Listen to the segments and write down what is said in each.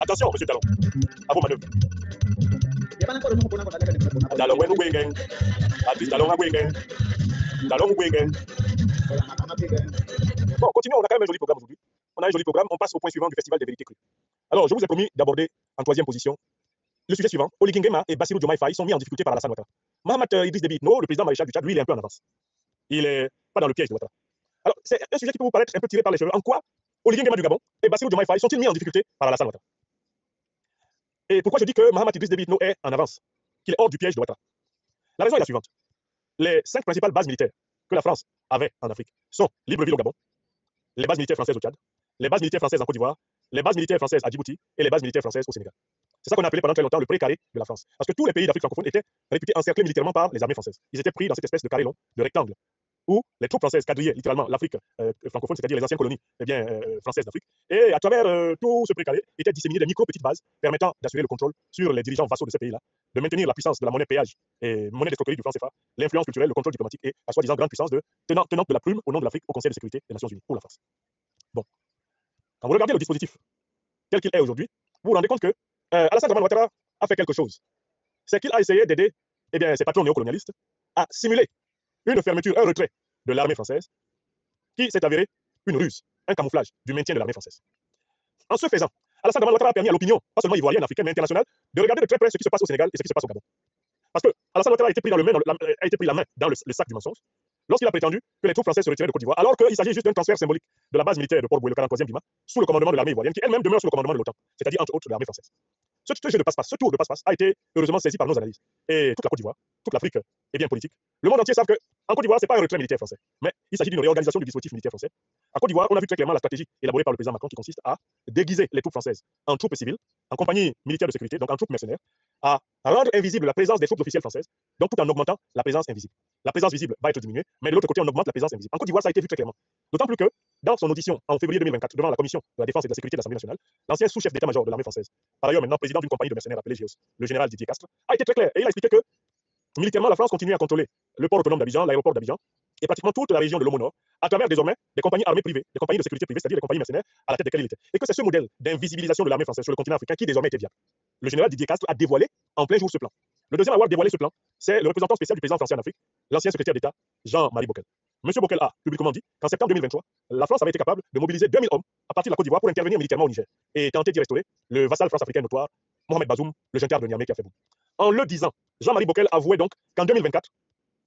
Attention, monsieur Talon, à vos manœuvres. Talon, nous gang. Artiste Talon, gang. Talon, gang. Bon, continuons, on a quand même un joli programme aujourd'hui. On a un joli programme, on passe au point suivant du Festival des vérités crues. Alors, je vous ai promis d'aborder en troisième position le sujet suivant. Oligui Nguema et Bassirou Diomaye Faye sont mis en difficulté par Alassane Ouattara. Mahamat Idriss Déby Itno, le président maréchal du Tchad, lui, il est un peu en avance. Il est pas dans le piège de Ouattara. Alors, c'est un sujet qui peut vous paraître un peu tiré par les cheveux. En quoi Oligui Nguema du Gabon et Bassirou Diomaye Faye sont-ils mis en difficulté par Alassane Ouattara? Et pourquoi je dis que Mahamat Idriss Déby Itno est en avance, qu'il est hors du piège de Ouattara? La raison est la suivante. Les 5 principales bases militaires que la France avait en Afrique sont Libreville au Gabon, les bases militaires françaises au Tchad, les bases militaires françaises en Côte d'Ivoire, les bases militaires françaises à Djibouti et les bases militaires françaises au Sénégal. C'est ça qu'on a appelé pendant très longtemps le pré-carré de la France. Parce que tous les pays d'Afrique francophone étaient réputés encerclés militairement par les armées françaises. Ils étaient pris dans cette espèce de carré long, de rectangle, où les troupes françaises quadrillaient littéralement l'Afrique francophone, c'est-à-dire les anciennes colonies françaises d'Afrique. Et à travers tout ce pré-carré étaient disséminées des micro-petites bases permettant d'assurer le contrôle sur les dirigeants vassaux de ces pays-là, de maintenir la puissance de la monnaie péage et monnaie d'escroquerie du franc CFA, l'influence culturelle, le contrôle diplomatique et la soi-disant grande puissance de tenante de la plume au nom de l'Afrique au Conseil de sécurité des Nations Unies pour la France. Bon. Quand vous regardez le dispositif tel qu'il est aujourd'hui, vous vous rendez compte que Alassane Ouattara a fait quelque chose. C'est qu'il a essayé d'aider ses patrons néocolonialistes à simuler une fermeture, un retrait de l'armée française qui s'est avéré une ruse, un camouflage du maintien de l'armée française. En ce faisant, Alassane Ouattara a permis à l'opinion, pas seulement ivoirienne, africaine, mais internationale, de regarder de très près ce qui se passe au Sénégal et ce qui se passe au Gabon. Parce que Alassane Ouattara a été pris la main dans le sac du mensonge lorsqu'il a prétendu que les troupes françaises se retiraient de Côte d'Ivoire, alors qu'il s'agit juste d'un transfert symbolique de la base militaire de Port-Boué, le 43e Bima, sous le commandement de l'armée ivoirienne, qui elle-même demeure sous le commandement de l'OTAN, c'est-à-dire entre autres de l'armée française. Ce jeu de passe-passe, ce tour de passe-passe a été heureusement saisi par nos analyses. Et toute la Côte d'Ivoire, toute l'Afrique est bien politique. Le monde entier savent qu'en Côte d'Ivoire, ce n'est pas un retrait militaire français, mais il s'agit d'une réorganisation du dispositif militaire français. À Côte d'Ivoire, on a vu très clairement la stratégie élaborée par le président Macron qui consiste à déguiser les troupes françaises en troupes civiles, en compagnie militaire de sécurité, donc en troupes mercenaires, à rendre invisible la présence des troupes officielles françaises, donc tout en augmentant la présence invisible. La présence visible va être diminuée, mais de l'autre côté, on augmente la présence invisible. En Côte d'Ivoire, ça a été vu très clairement. D'autant plus que, dans son audition en février 2024 devant la Commission de la Défense et de la Sécurité de l'Assemblée nationale, l'ancien sous-chef d'état-major de l'armée française, par ailleurs maintenant président d'une compagnie de mercenaires appelée GEOS, le général Didier Castres, a été très clair et il a expliqué que militairement, la France continuait à contrôler le port autonome d'Abidjan, l'aéroport d'Abidjan, et pratiquement toute la région de l'Homo Nord, à travers désormais des compagnies armées privées, des compagnies de sécurité privée, c'est-à-dire des compagnies mercenaires à la tête desquelles il était. Et que c'est ce modèle d'invisibilisation de l'armée française sur le continent africain qui désormais était viable. Le général Didier Castres a dévoilé en plein jour ce plan. Le deuxième à avoir dévoilé ce plan, c'est le représentant spécial du président français en Afrique, l'ancien secrétaire d'État, Jean-Marie Bockel. Monsieur Bockel a publiquement dit qu'en septembre 2023, la France avait été capable de mobiliser 2000 hommes à partir de la Côte d'Ivoire pour intervenir militairement au Niger et tenter d'y restaurer le vassal france-africain notoire, Mohamed Bazoum, le junteur de Niamey qui a fait boum. En le disant, Jean-Marie Bockel avouait donc qu'en 2024,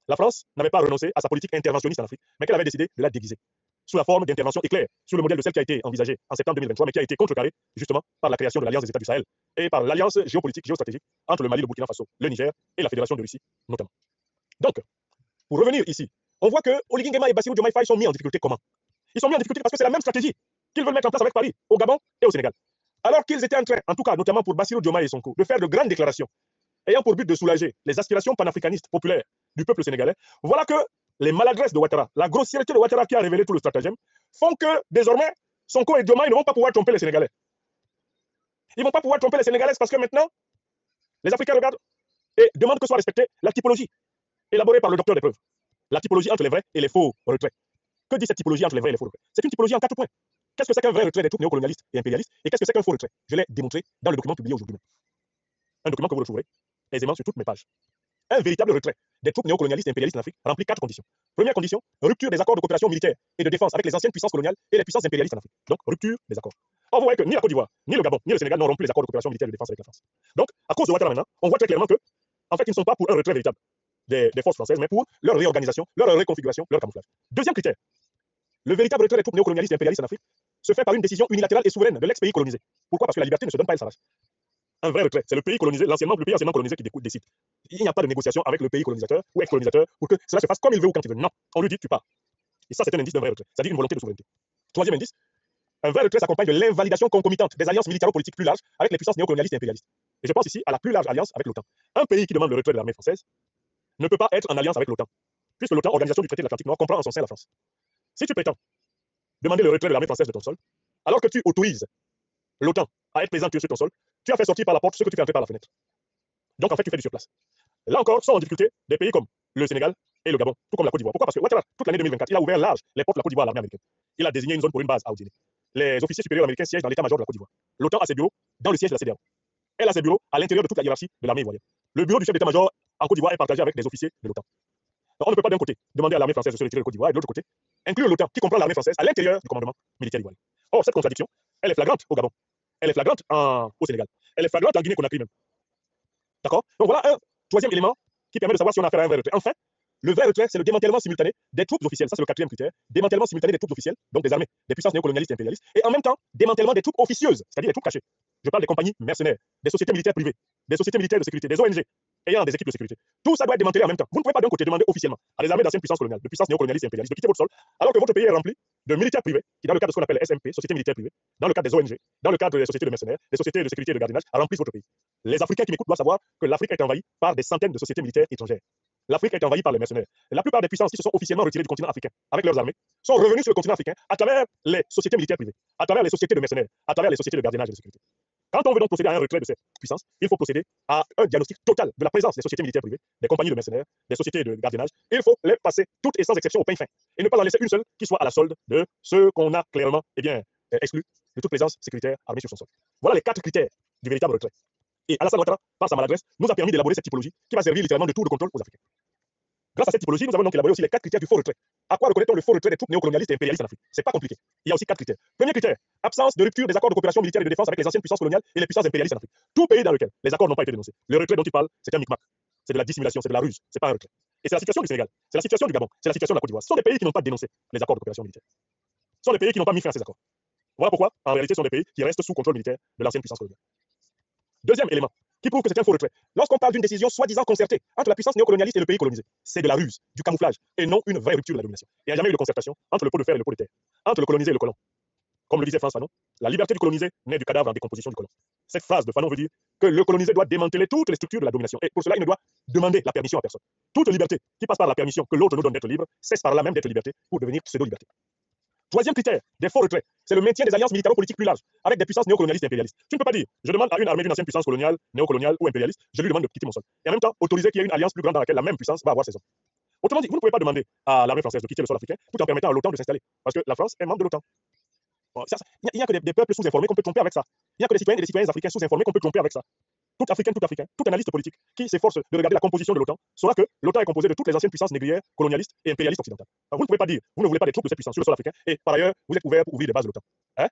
la France n'avait pas renoncé à sa politique interventionniste en Afrique, mais qu'elle avait décidé de la déguiser sous la forme d'intervention éclair, sur le modèle de celle qui a été envisagée en septembre 2023, mais qui a été contrecarrée justement par la création de l'Alliance des États du Sahel et par l'alliance géopolitique, géostratégique entre le Mali, le Burkina Faso, le Niger et la Fédération de Russie notamment. Donc, pour revenir ici, on voit que Oligui Nguema et Bassirou Diomaye Faye sont mis en difficulté comment? Ils sont mis en difficulté parce que c'est la même stratégie qu'ils veulent mettre en place avec Paris, au Gabon et au Sénégal. Alors qu'ils étaient en train, en tout cas notamment pour Bassirou Diomaye et Sonko, de faire de grandes déclarations ayant pour but de soulager les aspirations panafricanistes populaires du peuple sénégalais, voilà que les maladresses de Ouattara, la grossièreté de Ouattara qui a révélé tout le stratagème, font que désormais, Sonko et Diomaye ne vont pas pouvoir tromper les Sénégalais. Ils ne vont pas pouvoir tromper les Sénégalais parce que maintenant, les Africains regardent et demandent que soit respectée la typologie élaborée par le docteur des preuves. La typologie entre les vrais et les faux retraits. Que dit cette typologie entre les vrais et les faux retraits? C'est une typologie en 4 points. Qu'est-ce que c'est qu'un vrai retrait des troupes néocolonialistes et impérialistes? Et qu'est-ce que c'est qu'un faux retrait? Je l'ai démontré dans le document publié aujourd'hui. Un document que vous retrouverez aisément sur toutes mes pages. Un véritable retrait des troupes néocolonialistes et impérialistes en Afrique remplit 4 conditions. Première condition, rupture des accords de coopération militaire et de défense avec les anciennes puissances coloniales et les puissances impérialistes en Afrique. Donc, rupture des accords. Or, vous voyez que ni la Côte d'Ivoire, ni le Gabon, ni le Sénégal n'ont rompu les accords de coopération militaire et de défense avec la France. Donc, à cause de Ouattara maintenant, on voit très clairement que, en fait, ils ne sont pas pour un retrait véritable des forces françaises, mais pour leur réorganisation, leur reconfiguration, leur camouflage. Deuxième critère, le véritable retrait des troupes néocolonialistes et impérialistes en Afrique se fait par une décision unilatérale et souveraine de l'ex-pays colonisé. Pourquoi? Parce que la liberté ne se donne pas, elle s'arrache. Un vrai retrait, c'est le pays colonisé, le pays anciennement colonisé qui décide. Il n'y a pas de négociation avec le pays colonisateur ou ex-colonisateur pour que cela se fasse comme il veut ou quand il veut. Non, on lui dit tu pars. Et ça, c'est un indice d'un vrai retrait, c'est-à-dire une volonté de souveraineté. Troisième indice, un vrai retrait s'accompagne de l'invalidation concomitante des alliances militaro-politiques plus larges avec les puissances néocolonialistes et impérialistes. Et je pense ici à la plus large alliance avec l'OTAN. Un pays qui demande le retrait de l'armée française ne peut pas être en alliance avec l'OTAN, puisque l'OTAN, organisation du traité de l'Atlantique Nord, comprend en son sein la France. Si tu prétends demander le retrait de l'armée française de ton sol, alors que tu autorises l'OTAN à être présente sur ton sol, tu as fait sortir par la porte ce que tu fais entrer par la fenêtre. Donc en fait, tu fais du surplace. Là encore, sont en difficulté des pays comme le Sénégal et le Gabon, tout comme la Côte d'Ivoire. Pourquoi? Parce que Ouattara, toute l'année 2024, il a ouvert large les portes de la Côte d'Ivoire à l'armée américaine. Il a désigné une zone pour une base à Oudjéné. les officiers supérieurs américains siègent dans l'état-major de la Côte d'Ivoire. L'OTAN a ses bureaux dans le siège de la CEDEAO. Elle a ses bureaux à l'intérieur de toute la hiérarchie de l'armée ivoirienne. Le bureau du chef d'état-major en Côte d'Ivoire est partagé avec des officiers de l'OTAN. On ne peut pas d'un côté demander à l'armée française de se retirer de Côte d'Ivoire et de l'autre côté inclure l'OTAN qui comprend l'armée française à l'intérieur du commandement militaire ivoirien. Or, cette contradiction, elle est flagrante au Gabon. Elle est flagrante au Sénégal. Elle est flagrante en Guinée-Conakry même. D'accord? Donc voilà un troisième élément qui permet de savoir si on a affaire à un vrai retrait. Enfin, le vrai retrait, c'est le démantèlement simultané des troupes officielles. Ça, c'est le quatrième critère. Démantèlement simultané des troupes officielles, donc des armées, des puissances néocolonialistes et impérialistes, et en même temps, démantèlement des troupes officieuses, c'est-à-dire des troupes cachées. Je parle des compagnies mercenaires, des sociétés militaires privées, des sociétés militaires de sécurité, des ONG ayant des équipes de sécurité. Tout ça doit être démantelé en même temps. Vous ne pouvez pas d'un côté demander officiellement à des armées d'anciennes puissances coloniales, de puissances néocolonialistes et impérialistes de quitter votre sol, alors que votre pays est rempli de militaires privés, qui dans le cadre de ce qu'on appelle SMP, sociétés militaires privées, dans le cadre des ONG, dans le cadre des sociétés de mercenaires, des sociétés de sécurité et de gardiennage, remplissent votre pays. Les Africains qui m'écoutent doivent savoir que l'Afrique est envahie par des centaines de sociétés militaires étrangères. L'Afrique est envahie par les mercenaires. La plupart des puissances qui se sont officiellement retirées du continent africain avec leurs armées sont revenues sur le continent africain à travers les sociétés militaires privées, à travers les sociétés de mercenaires, à travers les sociétés de gardiennage et de sécurité. Quand on veut donc procéder à un retrait de ces puissances, il faut procéder à un diagnostic total de la présence des sociétés militaires privées, des compagnies de mercenaires, des sociétés de gardiennage. Il faut les passer toutes et sans exception au peigne fin et ne pas en laisser une seule qui soit à la solde de ceux qu'on a clairement exclus de toute présence sécuritaire armée sur son sol. Voilà les 4 critères du véritable retrait. Et Alassane Ouattara, par sa maladresse, nous a permis d'élaborer cette typologie qui va servir littéralement de tour de contrôle aux Africains. Grâce à cette typologie, nous avons donc élaboré aussi les 4 critères du faux retrait. À quoi reconnaît-on le faux retrait des troupes néocolonialistes et impérialistes en Afrique? C'est pas compliqué. Il y a aussi 4 critères. Premier critère, absence de rupture des accords de coopération militaire et de défense avec les anciennes puissances coloniales et les puissances impérialistes en Afrique. Tout pays dans lequel les accords n'ont pas été dénoncés. Le retrait dont il parle, c'est un micmac. C'est de la dissimulation, c'est de la ruse, c'est pas un retrait. Et c'est la situation du Sénégal, c'est la situation du Gabon, c'est la situation de la Côte d'Ivoire. Ce sont des pays qui n'ont pas dénoncé les accords de coopération militaire. Ce sont des pays qui n'ont pas mis fin à ces accords. Voilà pourquoi, en réalité, ce sont des pays qui restent sous contrôle militaire de l'ancienne puissance coloniale. Deuxième élément, qui prouve que c'est un faux retrait. Lorsqu'on parle d'une décision soi-disant concertée entre la puissance néocolonialiste et le pays colonisé, c'est de la ruse, du camouflage, et non une vraie rupture de la domination. Il n'y a jamais eu de concertation entre le pot de fer et le pot de terre, entre le colonisé et le colon. Comme le disait Frantz Fanon, la liberté du colonisé naît du cadavre en décomposition du colon. Cette phrase de Fanon veut dire que le colonisé doit démanteler toutes les structures de la domination, et pour cela, il ne doit demander la permission à personne. Toute liberté qui passe par la permission que l'autre nous donne d'être libre, cesse par là même d'être liberté pour devenir pseudo-liberté. Troisième critère des faux retraits, c'est le maintien des alliances militaro-politiques plus larges avec des puissances néocolonialistes et impérialistes. Tu ne peux pas dire, je demande à une armée d'une ancienne puissance coloniale, néocoloniale ou impérialiste, je lui demande de quitter mon sol. Et en même temps, autoriser qu'il y ait une alliance plus grande dans laquelle la même puissance va avoir ses hommes. Autrement dit, vous ne pouvez pas demander à l'armée française de quitter le sol africain tout en permettant à l'OTAN de s'installer. Parce que la France est membre de l'OTAN. Bon, il n'y a que des peuples sous-informés qu'on peut tromper avec ça. Il n'y a que des citoyens et des citoyens africains sous-informés qu'on peut tromper avec ça. Tout Africain, tout analyste politique qui s'efforce de regarder la composition de l'OTAN saura que l'OTAN est composée de toutes les anciennes puissances négrières, colonialistes et impérialistes occidentales. Alors, vous ne pouvez pas dire, vous ne voulez pas des troupes de cette puissance sur le sol africain et par ailleurs, vous êtes ouvert pour ouvrir les bases de l'OTAN. Hein?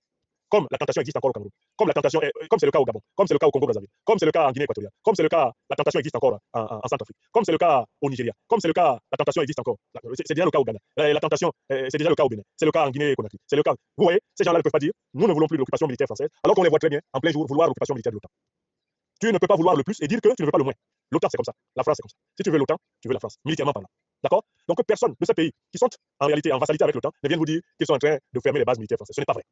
Comme la tentation existe encore au Cameroun, comme c'est le cas au Gabon, comme c'est le cas au Congo-Brazzaville, comme c'est le cas en Guinée équatoriale, comme c'est le cas, la tentation existe encore en Centrafrique, comme c'est le cas au Nigeria, comme c'est le cas, la tentation existe encore, c'est déjà le cas au Ghana, la tentation, c'est déjà le cas au Bénin, c'est le cas en Guinée-Conakry, c'est le cas. Vous voyez, ces gens-là ne peuvent pas dire, nous ne voulons plus de l'occupation militaire française, alors qu'on les voit très bien en plein jour vouloir l'occupation militaire de l'OTAN. Tu ne peux pas vouloir le plus et dire que tu ne veux pas le moins. L'OTAN, c'est comme ça. La France, c'est comme ça. Si tu veux l'OTAN, tu veux la France, militairement parlant. D'accord? Donc, personne de ces pays qui sont en réalité en vassalité avec l'OTAN ne viennent vous dire qu'ils sont en train de fermer les bases militaires françaises. Ce n'est pas vrai.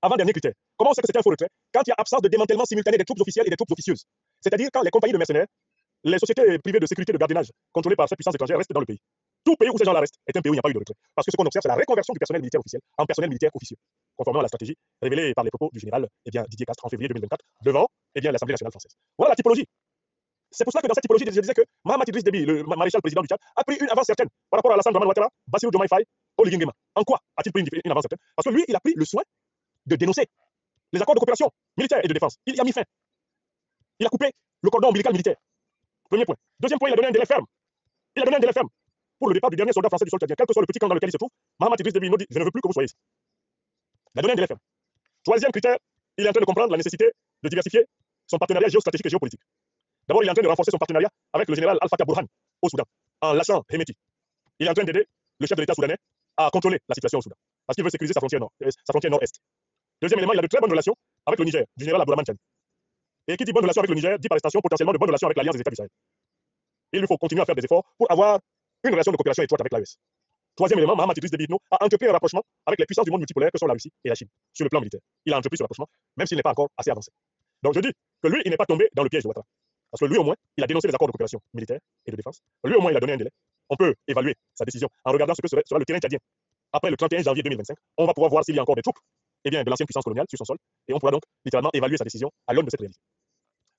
Avant-dernier critère. Comment on sait que c'est un faux retrait? Quand il y a absence de démantèlement simultané des troupes officielles et des troupes officieuses. C'est-à-dire quand les compagnies de mercenaires, les sociétés privées de sécurité de gardiennage contrôlées par cette puissance étrangère restent dans le pays. Tout pays où ces gens-là restent est un pays où il n'y a pas eu de retrait. Parce que ce qu'on observe, c'est la reconversion du personnel militaire officiel en personnel militaire officieux, conformément à la stratégie révélée par les propos du général Didier Castres en février 2024 devant l'Assemblée nationale française. Voilà la typologie. C'est pour cela que dans cette typologie, je disais que Mahamat Idriss Déby, le maréchal président du Tchad, a pris une avance certaine par rapport à Alassane Ouattara, Bassirou Diomaye Faye, Oligui Nguema. En quoi a-t-il pris une avance certaine? Parce que lui, il a pris le soin de dénoncer les accords de coopération militaire et de défense. Il y a mis fin. Il a coupé le cordon ombilical militaire. Premier point. Deuxième point, il a donné un délai ferme. Il a donné un délai ferme pour le départ du dernier soldat français du sol tchadien, quel que soit le petit camp dans lequel il se trouve. Mahamat Idriss Déby nous dit, je ne veux plus que vous soyez ici. Il a donné un délai ferme. Troisième critère, il est en train de comprendre la nécessité de diversifier son partenariat géostratégique et géopolitique. D'abord, il est en train de renforcer son partenariat avec le général Al-Fatah Burhan au Soudan, en lâchant Hemeti. Il est en train d'aider le chef de l'État soudanais à contrôler la situation au Soudan, parce qu'il veut sécuriser sa frontière nord-est. Deuxième élément, il a de très bonnes relations avec le Niger, du général Abdourahmane Tiani. Et qui dit bonne relation avec le Niger, dit par extension potentiellement de bonnes relations avec l'Alliance des États du Sahel. Il lui faut continuer à faire des efforts pour avoir une relation de coopération étroite avec l'AES. Troisième élément, Mahamat Idriss Déby Itno a entrepris un rapprochement avec les puissances du monde multipolaire que sont la Russie et la Chine, sur le plan militaire. Il a entrepris ce rapprochement, même s'il n'est pas encore assez avancé. Donc je dis que lui, il n'est pas tombé dans le piège de Ouattara. Parce que lui, au moins, il a dénoncé les accords de coopération militaire et de défense. Lui, au moins, il a donné un délai. On peut évaluer sa décision en regardant ce que sera le terrain tchadien. Après le 31 janvier 2025, on va pouvoir voir s'il y a encore des troupes de l'ancienne puissance coloniale sur son sol. Et on pourra donc littéralement évaluer sa décision à l'aune de cette réalité.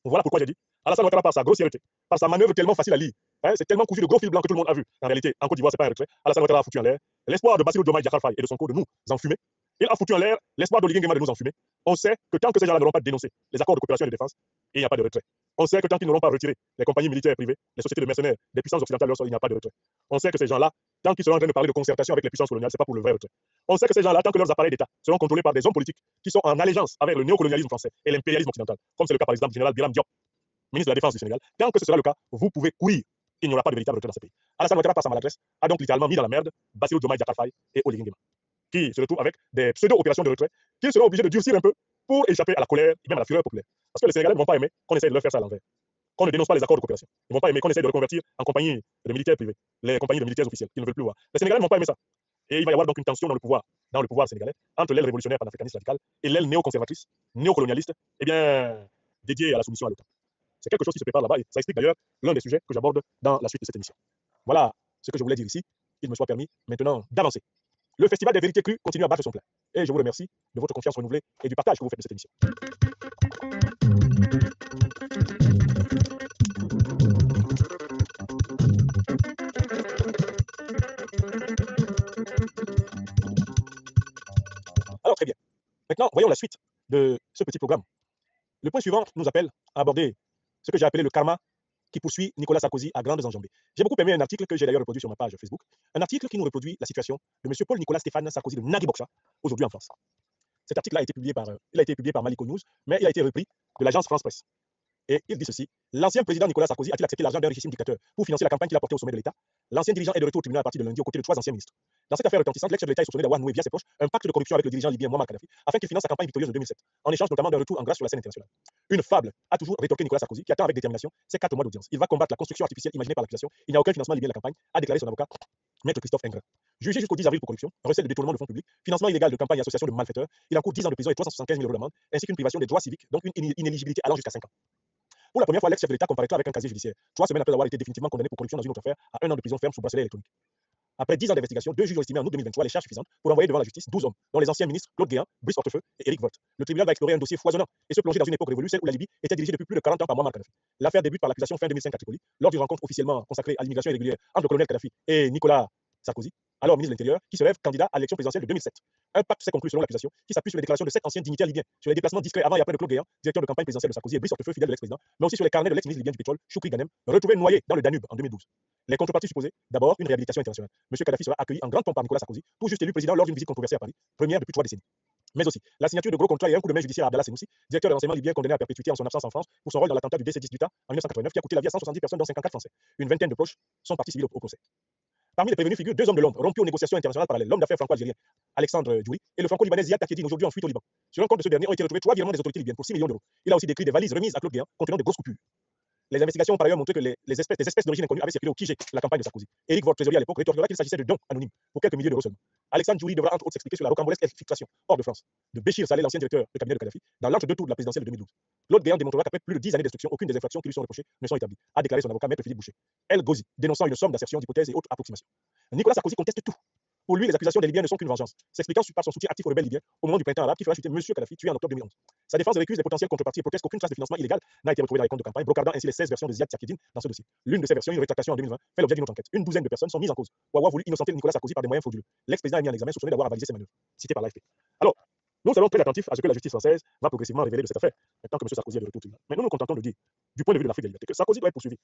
Voilà pourquoi j'ai dit, Alassane Ouattara, par sa grossièreté, par sa manœuvre tellement facile à lire, c'est tellement cousu de gros fils blancs que tout le monde a vu. En réalité, en Côte d'Ivoire, ce n'est pas un retrait. Alassane Ouattara a foutu en l'air l'espoir de Bassirou Diomaye Diakhar Faye et de son co de nous enfumer Il a foutu en l'air l'espoir d'Oligui Nguema de nous enfumer. On sait que tant que ces gens-là n'auront pas dénoncé les accords de coopération et de défense, il n'y a pas de retrait. On sait que tant qu'ils n'auront pas retiré les compagnies militaires privées, les sociétés de mercenaires des puissances occidentales, il n'y a pas de retrait. On sait que ces gens-là, tant qu'ils seront en train de parler de concertation avec les puissances coloniales, ce n'est pas pour le vrai retrait. On sait que ces gens-là, tant que leurs appareils d'État seront contrôlés par des hommes politiques qui sont en allégeance avec le néocolonialisme français et l'impérialisme occidental, comme c'est le cas par exemple du général Biram Diop, ministre de la Défense du Sénégal, tant que ce sera le cas, vous pouvez courir. Il n'y aura pas de véritable retrait dans ce pays. Alassane Ouattara, par sa maladresse, a donc littéralement mis dans la merde Bassirou Diomaye Diakhar Faye et Oligui Nguema, qui se retrouvent avec des pseudo-opérations de retrait qu'ils seront obligés de durcir un peu pour échapper à la colère et même à la fureur populaire. Parce que les Sénégalais ne vont pas aimer qu'on essaye de leur faire ça à l'envers, qu'on ne dénonce pas les accords de coopération. Ils ne vont pas aimer qu'on essaye de reconvertir en compagnie de militaires privés, les compagnies de militaires officiels, qu'ils ne veulent plus voir. Les Sénégalais ne vont pas aimer ça. Et il va y avoir donc une tension dans le pouvoir sénégalais, entre l'aile révolutionnaire panafricaniste radicale et l'aile néoconservatrice, néocolonialiste, eh bien, dédiée à la soumission à l'OTAN. C'est quelque chose qui se prépare là-bas et ça explique d'ailleurs l'un des sujets que j'aborde dans la suite de cette émission. Voilà ce que je voulais dire ici. Il me soit permis maintenant d'avancer. Le Festival des vérités crues continue à battre son plein. Et je vous remercie de votre confiance renouvelée et du partage que vous faites de cette émission. Alors très bien. Maintenant, voyons la suite de ce petit programme. Le point suivant nous appelle à aborder ce que j'ai appelé le karma qui poursuit Nicolas Sarkozy à grandes enjambées. J'ai beaucoup aimé un article que j'ai d'ailleurs reproduit sur ma page Facebook, un article qui nous reproduit la situation de M. Paul-Nicolas Stéphane Sarkozy de Nagui Boksha, aujourd'hui en France. Cet article a été publié par Maliko News, mais il a été repris de l'agence France Presse. Et il dit ceci: l'ancien président Nicolas Sarkozy a-t-il accepté l'argent d'un richissime dictateur pour financer la campagne qu'il a portée au sommet de l'État? L'ancien dirigeant est de retour au tribunal à partir de lundi aux côtés de 3 anciens ministres. Dans cette affaire retentissante, l'ex-chef de l'État est soupçonné d'avoir noué via ses proches un pacte de corruption avec le dirigeant libyen Muammar Kadhafi afin qu'il finance sa campagne victorieuse de 2007, en échange notamment d'un retour en grâce sur la scène internationale. Une fable, a toujours rétorqué Nicolas Sarkozy, qui attend avec détermination ses 4 mois d'audience. Il va combattre la construction artificielle imaginée par l'accusation. Il n'y a aucun financement libyen de la campagne, a déclaré son avocat, Maître Christophe Ingres. Jugé jusqu'au 10 avril pour corruption, recel de détournement de fonds publics, financement illégal de campagne et association de malfaiteurs, il encourt 10 ans de prison et 375 000 € d'amende, ainsi qu'une privation des droits civiques, donc une inéligibilité allant jusqu'à 5 ans. Pour la première fois, l'ex-chef de l'État comparaîtra avec un casier judiciaire, 3 semaines après avoir été définitivement condamné pour corruption dans une autre affaire à 1 an de prison ferme sous bracelet électronique. Après 10 ans d'investigation, 2 juges ont estimé en août 2023 les charges suffisantes pour envoyer devant la justice 12 hommes, dont les anciens ministres Claude Guéant, Brice Hortefeux et Éric Woerth. Le tribunal va explorer un dossier foisonnant et se plonger dans une époque révolue, celle où la Libye était dirigée depuis plus de 40 ans par Muammar Kadhafi. L'affaire débute par l'accusation fin 2005 à Tripoli, lors d'une rencontre officiellement consacrée à l'immigration irrégulière entre le colonel Kadhafi et Nicolas Sarkozy, alors ministre de l'Intérieur, qui se lève candidat à l'élection présidentielle de 2007. Un pacte s'est conclu selon l'accusation, qui s'appuie sur les déclarations de 7 anciens dignitaires libyens, sur les déplacements discrets avant et après de Claude Guéant, directeur de campagne présidentielle de Sarkozy, et Brice Hortefeux, fidèle de l'ex-président, mais aussi sur les carnets de l'ex-ministre libyen du pétrole, Choukri Ghanem, retrouvé noyé dans le Danube en 2012. Les contreparties supposées, d'abord une réhabilitation internationale. M. Kadhafi sera accueilli en grande pompe par Nicolas Sarkozy, tout juste élu président lors d'une visite controversée à Paris, première depuis 3 décennies. Mais aussi la signature de gros contrats et un coup de main judiciaire à Abdallah Senoussi, directeur de l'enseignement libyen condamné à perpétuité en son absence en France pour son rôle dans l'attentat du DC-10 d'Utah en 1989 qui a coûté la vie à 170 personnes dont 54 Français. Une vingtaine de proches sont partis civils au procès. Parmi les prévenus figurent 2 hommes de l'ombre rompus aux négociations internationales parallèles, l'homme d'affaires franco-algérien Alexandre Djouri et le franco-libanais Ziad Takieddine, aujourd'hui en fuite au Liban. Sur un compte de ce dernier ont été retrouvés 3 virements des autorités libyennes pour 6 millions d'euros. Il a aussi décrit des valises remises à Claude Guéant contenant de grosses coupures. Les investigations ont par ailleurs montré que les espèces d'origine inconnue avaient circulé au QG, la campagne de Sarkozy. Éric Woerth, trésorier à l'époque, rétorquera qu'il s'agissait de dons anonymes pour quelques milliers d'euros seulement. Alexandre Djouri devra entre autres s'expliquer sur la rocambolesque infiltration hors de France de Béchir Saleh, l'ancien directeur de cabinet de Kadhafi, dans l'entre-deux tours de la présidentielle de 2012. Claude Guéant démontrera qu'après plus de 10 années d'instruction, aucune des infractions qui lui sont reprochées ne sont établies, a déclaré son avocat Maître Philippe Boucher. El Ghazi, dénonçant une somme d'assertions, d'hypothèses et autres approximations. Nicolas Sarkozy conteste tout. Pour lui, les accusations des Libyens ne sont qu'une vengeance, s'expliquant par son soutien actif aux rebelles libyens au moment du printemps arabe qui fera chuter M. Kadhafi, tué en octobre 2011. Sa défense récuse les potentielles contreparties et proteste qu'aucune trace de financement illégal n'a été retrouvée dans les comptes de campagne, brocardant ainsi les 16 versions de Ziad Takieddine dans ce dossier. L'une de ces versions, une rétractation en 2020, fait l'objet d'une autre enquête. Une douzaine de personnes sont mises en cause pour avoir voulu innocenter Nicolas Sarkozy par des moyens frauduleux. L'ex-président est mis en examen soupçonné d'avoir avalisé ses manœuvres, cité par l'AFP. Alors, nous serons très attentifs à ce que la justice française va progressivement révéler de cette affaire, maintenant que M. Sarkozy est de retour au tribunal. Mais nous nous contentons de dire, du point de vue de l'Afrique des libertés, que Sarkozy doit être poursuivi.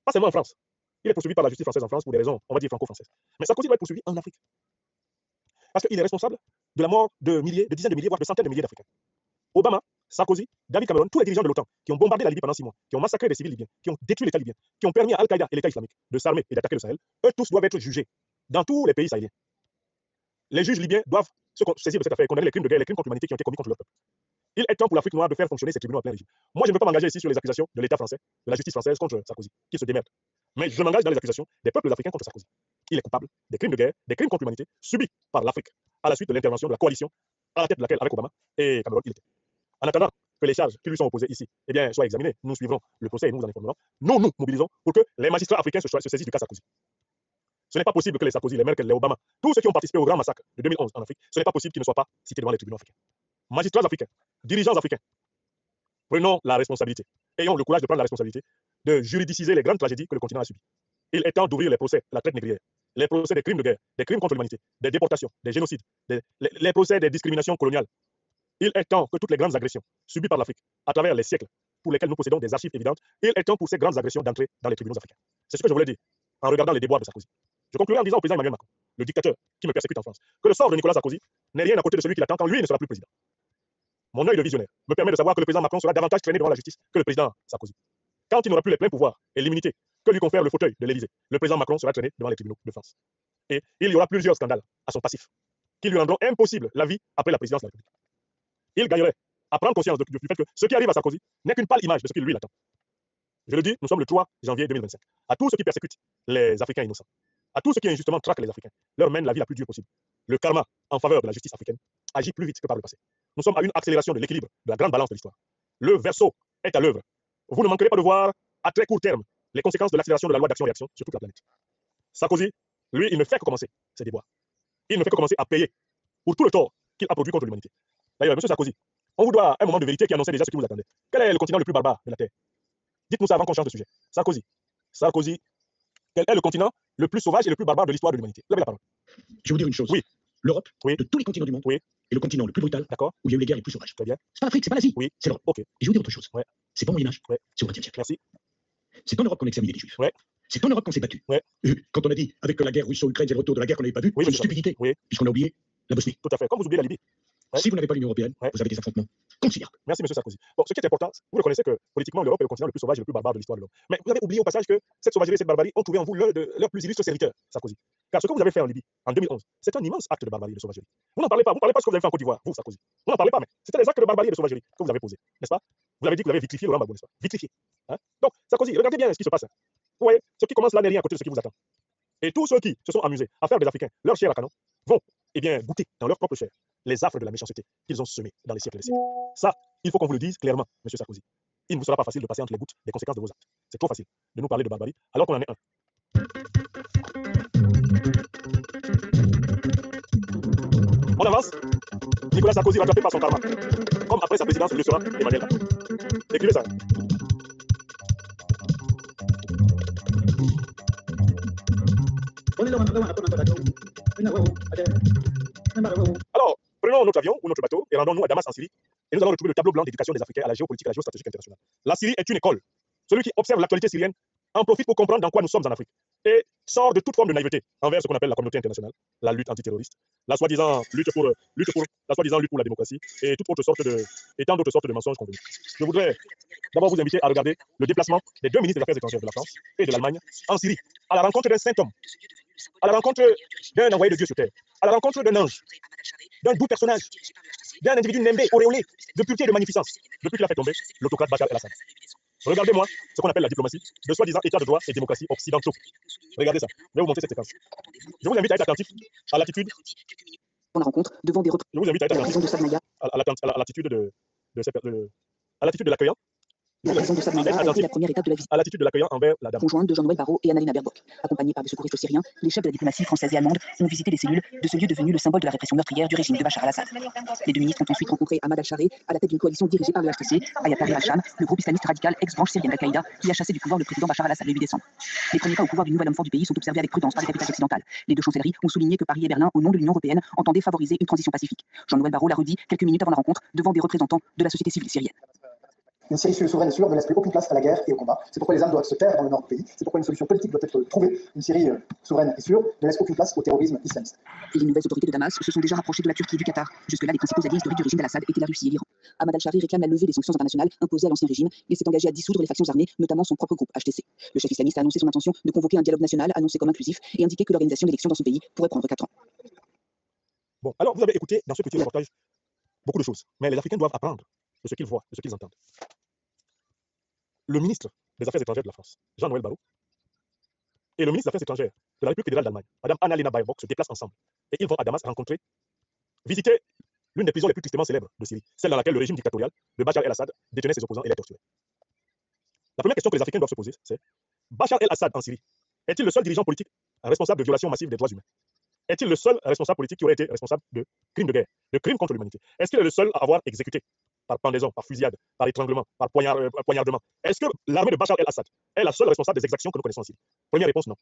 Pas seulement en France. Il est poursuivi par la justice française en France pour des raisons, on va dire, franco-françaises. Mais Sarkozy doit être poursuivi en Afrique. Parce qu'il est responsable de la mort de milliers, de dizaines de milliers, voire de centaines de milliers d'Africains. Obama, Sarkozy, David Cameron, tous les dirigeants de l'OTAN qui ont bombardé la Libye pendant 6 mois, qui ont massacré des civils libyens, qui ont détruit l'État libyen, qui ont permis à Al-Qaïda et l'État islamique de s'armer et d'attaquer le Sahel, eux tous doivent être jugés dans tous les pays sahéliens. Les juges libyens doivent se saisir de cette affaire et condamner les crimes de guerre, les crimes contre l'humanité qui ont été commis contre leur peuple. Il est temps pour l'Afrique noire de faire fonctionner ces tribunaux en plein régime. Moi, je ne veux pas m'engager ici sur les accusations de l'État français, de la justice française contre Sarkozy, qui se démerde. Mais je m'engage dans les accusations des peuples africains contre Sarkozy. Il est coupable des crimes de guerre, des crimes contre l'humanité subis par l'Afrique à la suite de l'intervention de la coalition à la tête de laquelle, avec Obama et Cameron, il était. En attendant que les charges qui lui sont opposées ici soient examinées, nous suivrons le procès et nous vous en informerons. Nous nous mobilisons pour que les magistrats africains se saisissent du cas Sarkozy. Ce n'est pas possible que les Sarkozy, les Merkel, les Obama, tous ceux qui ont participé au grand massacre de 2011 en Afrique, ce n'est pas possible qu'ils ne soient pas cités devant les tribunaux africains. Magistrats africains, dirigeants africains, prenons la responsabilité. Ayons le courage de prendre la responsabilité de juridiciser les grandes tragédies que le continent a subies. Il est temps d'ouvrir les procès à la traite négrière. les procès des crimes de guerre, des crimes contre l'humanité, des déportations, des génocides, les procès des discriminations coloniales. Il est temps que toutes les grandes agressions subies par l'Afrique à travers les siècles, pour lesquelles nous possédons des archives évidentes, il est temps pour ces grandes agressions d'entrer dans les tribunaux africains. C'est ce que je voulais dire en regardant les déboires de Sarkozy. Je conclurai en disant au président Emmanuel Macron, le dictateur qui me persécute en France, que le sort de Nicolas Sarkozy n'est rien à côté de celui qui l'attend quand lui ne sera plus président. Mon œil de visionnaire me permet de savoir que le président Macron sera davantage traîné devant la justice que le président Sarkozy. Quand il n'aura plus les pleins pouvoirs et l'immunité que lui confère le fauteuil de l'Élysée, le président Macron sera traîné devant les tribunaux de France. Et il y aura plusieurs scandales à son passif qui lui rendront impossible la vie après la présidence de la République. Il gagnerait à prendre conscience du fait que ce qui arrive à Sarkozy n'est qu'une pâle image de ce qui lui l'attend. Je le dis, nous sommes le 3 janvier 2025. À tous ceux qui persécutent les Africains innocents, à tous ceux qui injustement traquent les Africains, leur mènent la vie la plus dure possible. Le karma en faveur de la justice africaine agit plus vite que par le passé. Nous sommes à une accélération de l'équilibre de la grande balance de l'histoire. Le verseau est à l'œuvre. Vous ne manquerez pas de voir à très court terme les conséquences de l'accélération de la loi d'action-réaction sur toute la planète. Sarkozy, lui, il ne fait que commencer ses déboires. Il ne fait que commencer à payer pour tout le tort qu'il a produit contre l'humanité. D'ailleurs, M. Sarkozy, on vous doit un moment de vérité qui annonçait déjà ce qui vous attendait. Quel est le continent le plus barbare de la Terre? Dites-nous ça avant qu'on change de sujet. Sarkozy, quel est le continent le plus sauvage et le plus barbare de l'histoire de l'humanité? Vous avez la parole. Je vais vous dire une chose. Oui. L'Europe, oui. de tous les continents du monde, oui. est le continent le plus brutal, où il y a eu les guerres les plus sauvages. Très bien. C'est pas l'Afrique, c'est pas l'Asie, oui. c'est l'Europe. Okay. Et je vais vous dire autre chose. Ouais. C'est pas mon image, ouais. c'est au XXe siècle. Merci. C'est en Europe qu'on a examiné les Juifs. Ouais. C'est en Europe qu'on s'est battu. Ouais. Quand on a dit, avec la guerre russo-ukraine, c'est le retour de la guerre qu'on n'avait pas vue, oui, c'est une stupidité, puisqu'on a oublié la Bosnie. Tout à fait, comme vous oubliez la Libye. Ouais. Si vous n'avez pas l'Union européenne, vous avez des affrontements considérables. Merci, M. Sarkozy. Bon, ce qui est important, vous reconnaissez que politiquement, l'Europe est le continent le plus sauvage et le plus barbare de l'histoire de l'homme. Mais vous avez oublié au passage que cette sauvagerie et cette barbarie ont trouvé en vous l'un de leurs plus illustres serviteurs, Sarkozy. Car ce que vous avez fait en Libye, en 2011, c'est un immense acte de barbarie et de sauvagerie. Vous n'en parlez pas, vous ne parlez pas de ce que vous avez fait en Côte d'Ivoire, vous, Sarkozy. Vous n'en parlez pas, mais c'était des actes de barbarie et de sauvagerie que vous avez posés, n'est-ce pas? Vous avez dit que vous avez vitrifié Laurent Gbagbo, n'est-ce pas? Vitrifié. Hein? Donc, Sarkozy, regardez bien ce qui se passe. Vous voyez, ce qui commence là n'est rien à côté de ce qui vous attend. Et tous ceux qui se sont amusés à faire des Africains leur chair à canon vont goûter dans leur propre chair les affres de la méchanceté qu'ils ont semées dans les siècles et les siècles. Ça, il faut qu'on vous le dise clairement, M. Sarkozy. Il ne vous sera pas facile de passer entre les gouttes des conséquences de vos actes. C'est trop facile de nous parler de barbarie alors qu'on en est un. On avance. Nicolas Sarkozy rattrapé par son karma. Comme après sa présidence, le sera Emmanuel Macron. Écrivez ça. Alors, prenons notre avion ou notre bateau et rendons-nous à Damas en Syrie. Et nous allons retrouver le tableau blanc d'éducation des Africains à la géopolitique et à la géostratégie internationale. La Syrie est une école. Celui qui observe l'actualité syrienne en profite pour comprendre dans quoi nous sommes en Afrique et sort de toute forme de naïveté envers ce qu'on appelle la communauté internationale, la lutte antiterroriste, la soi-disant lutte pour la démocratie et toute autre sorte et tant d'autres sortes de mensonges convenus. Je voudrais d'abord vous inviter à regarder le déplacement des deux ministres des Affaires étrangères de la France et de l'Allemagne en Syrie, à la rencontre d'un saint homme, à la rencontre d'un envoyé de Dieu sur terre, à la rencontre d'un ange, d'un doux personnage, d'un individu nimbé, auréolé, de pureté et de magnificence, depuis qu'il a fait tomber l'autocrate Bachar el-Assad. Regardez-moi ce qu'on appelle la diplomatie de soi-disant état de droit et démocratie occidentaux. Regardez ça. Je vais vous montrer cette séquence. Je vous invite à être attentif à l'attitude. On la rencontre devant des Je vous invite à être attentif à l'attitude de l'accueillant. La présidence de Sabnaya a été la première étape de la visite à l'attitude de l'accueillant envers la dame conjointe de Jean-Noël Barrot et Annalena Baerbock. Accompagnés par des secouristes syriens, les chefs de la diplomatie française et allemande ont visité les cellules de ce lieu devenu le symbole de la répression meurtrière du régime de Bachar el-Assad. Les deux ministres ont ensuite rencontré Ahmad al-Shareh à la tête d'une coalition dirigée par le HTC, Ayatollah al-Sham, le groupe islamiste radical ex-branche syrienne d'Al-Qaïda, qui a chassé du pouvoir le président Bachar el-Assad le 8 décembre. Les premiers pas au pouvoir du nouvel homme fort du pays sont observés avec prudence par les capitales occidentales. Les deux chancelleries ont souligné que Paris et Berlin, au nom de l'Union européenne, entendaient favoriser une transition pacifique. Jean-Noël Barrot l'a redit quelques minutes avant la rencontre devant des représentants de la société civile syrienne. Une Syrie souveraine et sûre ne laisse plus aucune place à la guerre et au combat. C'est pourquoi les armes doivent se taire dans le nord du pays. C'est pourquoi une solution politique doit être trouvée. Une Syrie souveraine et sûre ne laisse aucune place au terrorisme islamiste. Et les nouvelles autorités de Damas se sont déjà rapprochées de la Turquie et du Qatar. Jusque-là, les principaux alliés historiques du régime d'Al-Assad étaient la Russie et l'Iran. Ahmad al-Shareh réclame la levée des sanctions internationales imposées à l'ancien régime. Il s'est engagé à dissoudre les factions armées, notamment son propre groupe HTC. Le chef islamiste a annoncé son intention de convoquer un dialogue national annoncé comme inclusif et indiqué que l'organisation d'élections dans son pays pourrait prendre 4 ans. Bon, alors vous avez écouté dans ce petit reportage beaucoup de choses, mais les Africains doivent apprendre de ce qu'ils voient, de ce qu'ils entendent. Le ministre des Affaires étrangères de la France, Jean-Noël Barrot, et le ministre des Affaires étrangères de la République fédérale d'Allemagne, Mme Annalena Baerbock, se déplacent ensemble. Et ils vont à Damas visiter l'une des prisons les plus tristement célèbres de Syrie, celle dans laquelle le régime dictatorial de Bachar el-Assad détenait ses opposants et les torturait. La première question que les Africains doivent se poser, c'est: Bachar el-Assad en Syrie est-il le seul dirigeant politique responsable de violations massives des droits humains? Est-il le seul responsable politique qui aurait été responsable de crimes de guerre, de crimes contre l'humanité? Est-ce qu'il est le seul à avoir exécuté par pendaison, par fusillade, par étranglement, par poignardement? Est-ce que l'armée de Bachar el-Assad est la seule responsable des exactions que nous connaissons en Syrie? Première réponse, non.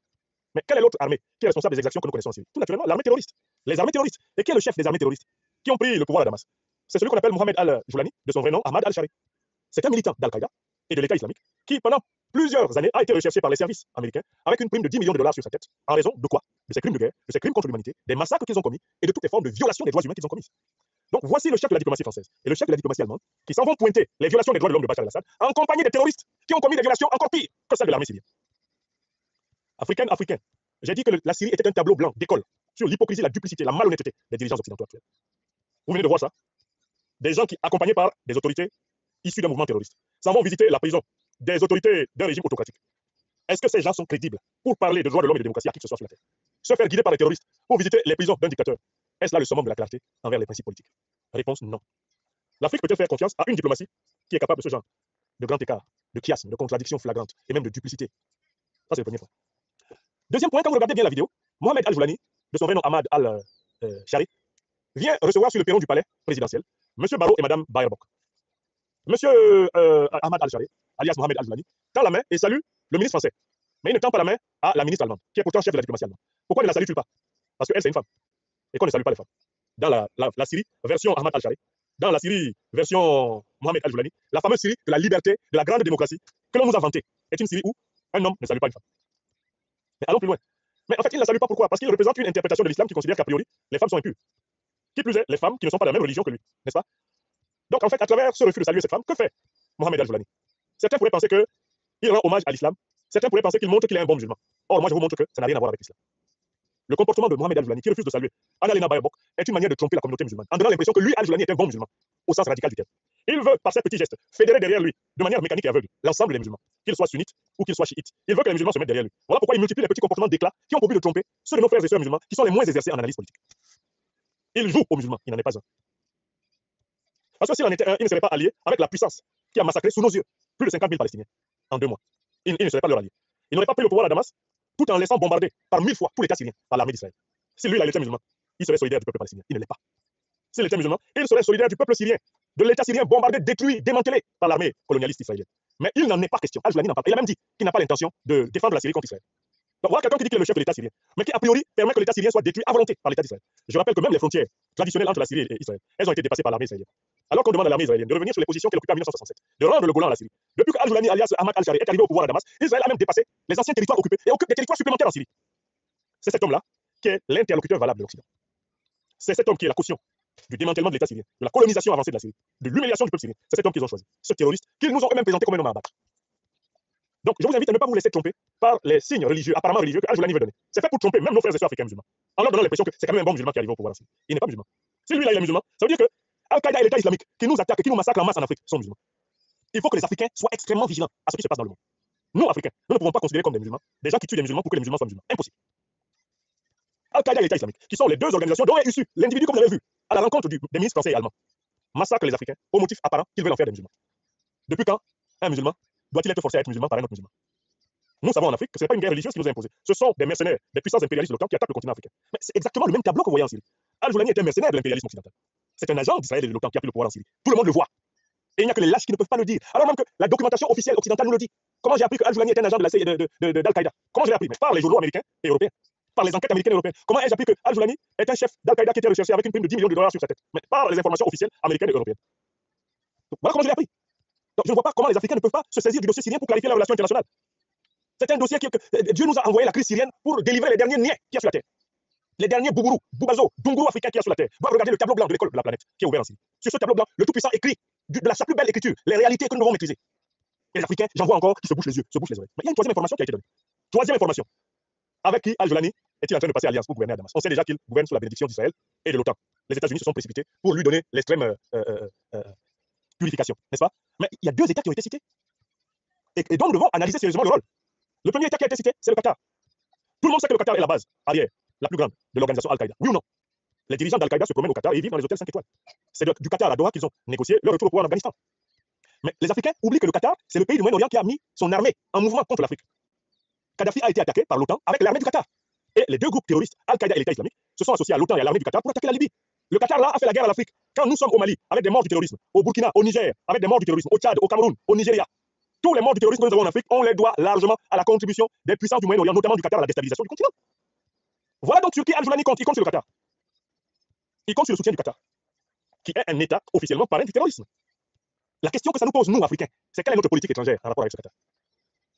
Mais quelle est l'autre armée qui est responsable des exactions que nous connaissons en Syrie? Tout naturellement, l'armée terroriste. Les armées terroristes. Et qui est le chef des armées terroristes qui ont pris le pouvoir à Damas? C'est celui qu'on appelle Mohamed al-Joulani, de son vrai nom, Ahmad al-Shari. C'est un militant d'Al-Qaïda et de l'État islamique qui, pendant plusieurs années, a été recherché par les services américains avec une prime de 10 millions de dollars sur sa tête. En raison de quoi? De ces crimes de guerre, de ces crimes contre l'humanité, des massacres qu'ils ont commis et de toutes les formes de violations des droits humains qu'ils ont commises. Donc voici le chef de la diplomatie française et le chef de la diplomatie allemande qui s'en vont pointer les violations des droits de l'homme de Bachar el-Assad en compagnie des terroristes qui ont commis des violations encore pires que celles de l'armée syrienne. Africain, j'ai dit que la Syrie était un tableau blanc d'école sur l'hypocrisie, la duplicité, la malhonnêteté des dirigeants occidentaux actuels. Vous venez de voir ça? Des gens qui, accompagnés par des autorités issues d'un mouvement terroriste, s'en vont visiter la prison des autorités d'un régime autocratique. Est-ce que ces gens sont crédibles pour parler de droits de l'homme et de démocratie à qui que ce soit sur la terre? Se faire guider par les terroristes pour visiter les prisons d'un dictateur, est-ce là le summum de la clarté envers les principes politiques? Réponse non. L'Afrique peut-elle faire confiance à une diplomatie qui est capable de ce genre de grand écart, de chiasme, de contradiction flagrante et même de duplicité? Ça, c'est le premier point. Deuxième point, quand vous regardez bien la vidéo, Mohamed al-Joulani, de son vrai nom Ahmad al-Shari, vient recevoir sur le perron du palais présidentiel M. Barrow et Mme Baerbock. M. Ahmad al-Shari, alias Mohamed al-Joulani, tend la main et salue le ministre français. Mais il ne tend pas la main à la ministre allemande, qui est pourtant chef de la diplomatie allemande. Pourquoi ne la salue-t-il pas? Parce qu'elle, c'est une femme. Et qu'on ne salue pas les femmes. Dans la Syrie, version Ahmad al-Shari, dans la Syrie, version Mohamed al-Joulani, la fameuse Syrie de la liberté, de la grande démocratie, que l'on nous a vantée, est une Syrie où un homme ne salue pas une femme. Mais allons plus loin. Mais en fait, il ne la salue pas pourquoi? Parce qu'il représente une interprétation de l'islam qui considère qu'a priori, les femmes sont impures. Qui plus est, les femmes qui ne sont pas de la même religion que lui, n'est-ce pas? Donc en fait, à travers ce refus de saluer cette femme, que fait Mohamed al-Joulani? Certains pourraient penser qu'il rend hommage à l'islam, certains pourraient penser qu'il montre qu'il est un bon musulman. Or, moi je vous montre que ça n'a rien à voir avec l'islam. Le comportement de Mohamed al-Joulani, qui refuse de saluer Annalena Baerbock, est une manière de tromper la communauté musulmane, en donnant l'impression que lui, al-Joulani, est un bon musulman, au sens radical du terme. Il veut, par ces petits gestes, fédérer derrière lui, de manière mécanique et aveugle, l'ensemble des musulmans, qu'ils soient sunnites ou qu'ils soient chiites. Il veut que les musulmans se mettent derrière lui. Voilà pourquoi il multiplie les petits comportements d'éclat qui ont pour but de tromper ceux de nos frères et sœurs musulmans qui sont les moins exercés en analyse politique. Il joue aux musulmans, il n'en est pas un. Parce que s'il en était un, il ne serait pas allié avec la puissance qui a massacré sous nos yeux plus de 50 000 Palestiniens en 2 mois. Il ne serait pas leur allié. Il n'aurait pas pris le pouvoir à Damas tout en laissant bombarder par 1000 fois tout l'État syrien par l'armée d'Israël. Si lui, il était musulman, il serait solidaire du peuple palestinien. Il ne l'est pas. S'il était musulman, il serait solidaire du peuple syrien, de l'État syrien bombardé, détruit, démantelé par l'armée colonialiste israélienne. Mais il n'en est pas question. Al-Joulani n'en parle pas. Il a même dit qu'il n'a pas l'intention de défendre la Syrie contre Israël. Donc voilà quelqu'un qui dit qu'il est le chef de l'État syrien, mais qui a priori permet que l'État syrien soit détruit à volonté par l'État d'Israël. Je rappelle que même les frontières traditionnelles entre la Syrie et Israël, elles ont été dépassées par l'armée israélienne. Alors qu'on demande à l'armée israélienne de revenir sur les positions qu'elle occupait en 1967, de rendre le Golan à la Syrie. Depuis que Al-Joulani alias Ahmad al-Shari est arrivé au pouvoir à Damas, Israël a même dépassé les anciens territoires occupés et occupe des territoires supplémentaires en Syrie. C'est cet homme-là qui est l'interlocuteur valable de l'Occident. C'est cet homme qui est la caution du démantèlement de l'État syrien, de la colonisation avancée de la Syrie, de l'humiliation du peuple syrien. C'est cet homme qu'ils ont choisi, ce terroriste qu'ils nous ont eux-mêmes présenté comme un homme à abattre. Donc je vous invite à ne pas vous laisser tromper par les signes religieux, apparemment religieux, que Al-Joulani veut donner. C'est fait pour tromper même nos frères et sœurs africains musulmans, en leur donnant l'impression que c'est quand même un bon musulman qui arrive au pouvoir en Syrie. Il n'est pas musulman. Si lui là il est musulman, ça veut dire que Al-Qaïda et l'État islamique qui nous attaquent, qui nous massacrent en masse en Afrique sont musulmans. Il faut que les Africains soient extrêmement vigilants à ce qui se passe dans le monde. Nous, Africains, nous ne pouvons pas considérer comme des musulmans des gens qui tuent des musulmans pour que les musulmans soient musulmans. Impossible. Al-Qaïda et l'État islamique, qui sont les deux organisations dont est issu l'individu que vous avez vu à la rencontre des ministres français et allemands, massacrent les Africains au motif apparent qu'ils veulent en faire des musulmans. Depuis quand un musulman doit-il être forcé à être musulman par un autre musulman? Nous savons en Afrique que ce n'est pas une guerre religieuse qui nous est imposée. Ce sont des mercenaires, des puissances impérialistes de l'OTAN qui attaquent le continent africain. Mais c'est exactement le même tableau que vous voyez en Syrie. Al-Joulani est un mercenaire de l'impérialisme occidental. C'est un agent d'Israël et de l'OTAN qui a pris le pouvoir en Syrie. Tout le monde le voit. Et il n'y a que les lâches qui ne peuvent pas le dire. Alors même que la documentation officielle occidentale nous le dit. Comment j'ai appris que Al-Joulani est un agent d'Al-Qaïda? Comment je l'ai appris? Mais par les journaux américains et européens. Par les enquêtes américaines et européennes. Comment ai-je appris que Al-Joulani est un chef d'Al-Qaïda qui était recherché avec une prime de 10 millions de dollars sur sa tête? Mais par les informations officielles américaines et européennes. Donc, voilà comment je l'ai appris. Donc, je ne vois pas comment les Africains ne peuvent pas se saisir du dossier syrien pour clarifier la relation internationale. C'est un dossier que Dieu nous a envoyé la crise syrienne pour délivrer les derniers niais qu'il y a sur la terre. Les derniers Boubourou, Boubazo, Dungourou africains qu'il y a sur la terre. Doivent regarder le tableau blanc de l'école de la planète qui est ouvert en Syrie. Sur ce tableau blanc, le Tout-Puissant écrit de sa plus belle écriture les réalités que nous devons maîtriser. Et les Africains, j'en vois encore qui se bouchent les yeux, se bouchent les oreilles. Mais il y a une troisième information qui a été donnée. Troisième information. Avec qui Al-Joulani est-il en train de passer alliance pour gouverner à Damas? On sait déjà qu'il gouverne sous la bénédiction d'Israël et de l'OTAN. Les États-Unis se sont précipités pour lui donner l'extrême purification, n'est-ce pas? Mais il y a 2 États qui ont été cités. Et donc nous devons analyser sérieusement le rôle. Le premier État qui a été cité, c'est le Qatar. Tout le monde sait que le Qatar est la base arrière, la plus grande de l'organisation Al-Qaïda. Oui ou non? Les dirigeants d'Al-Qaïda se promènent au Qatar et ils vivent dans les hôtels 5 étoiles. C'est du Qatar à Doha qu'ils ont négocié leur retour au pouvoir en Afghanistan. Mais les Africains oublient que le Qatar, c'est le pays du Moyen-Orient qui a mis son armée en mouvement contre l'Afrique. Kadhafi a été attaqué par l'OTAN avec l'armée du Qatar. Et les 2 groupes terroristes, Al-Qaïda et l'État islamique, se sont associés à l'OTAN et à l'armée du Qatar pour attaquer la Libye. Le Qatar là a fait la guerre à l'Afrique. Quand nous sommes au Mali, avec des morts du terrorisme, au Burkina, au Niger, avec des morts du terrorisme, au Tchad, au Cameroun, au Nigeria, Tous les morts du terrorisme que nous avons en Afrique, on les doit largement à la contribution des puissances du Moyen-Orient, notamment du Qatar, à la déstabilisation du continent. Voilà donc sur qui Al-Joulani compte. Il compte sur le Qatar. Il compte sur le soutien du Qatar, qui est un État officiellement parrain du terrorisme. La question que ça nous pose, nous, Africains, c'est quelle est notre politique étrangère en rapport avec ce Qatar?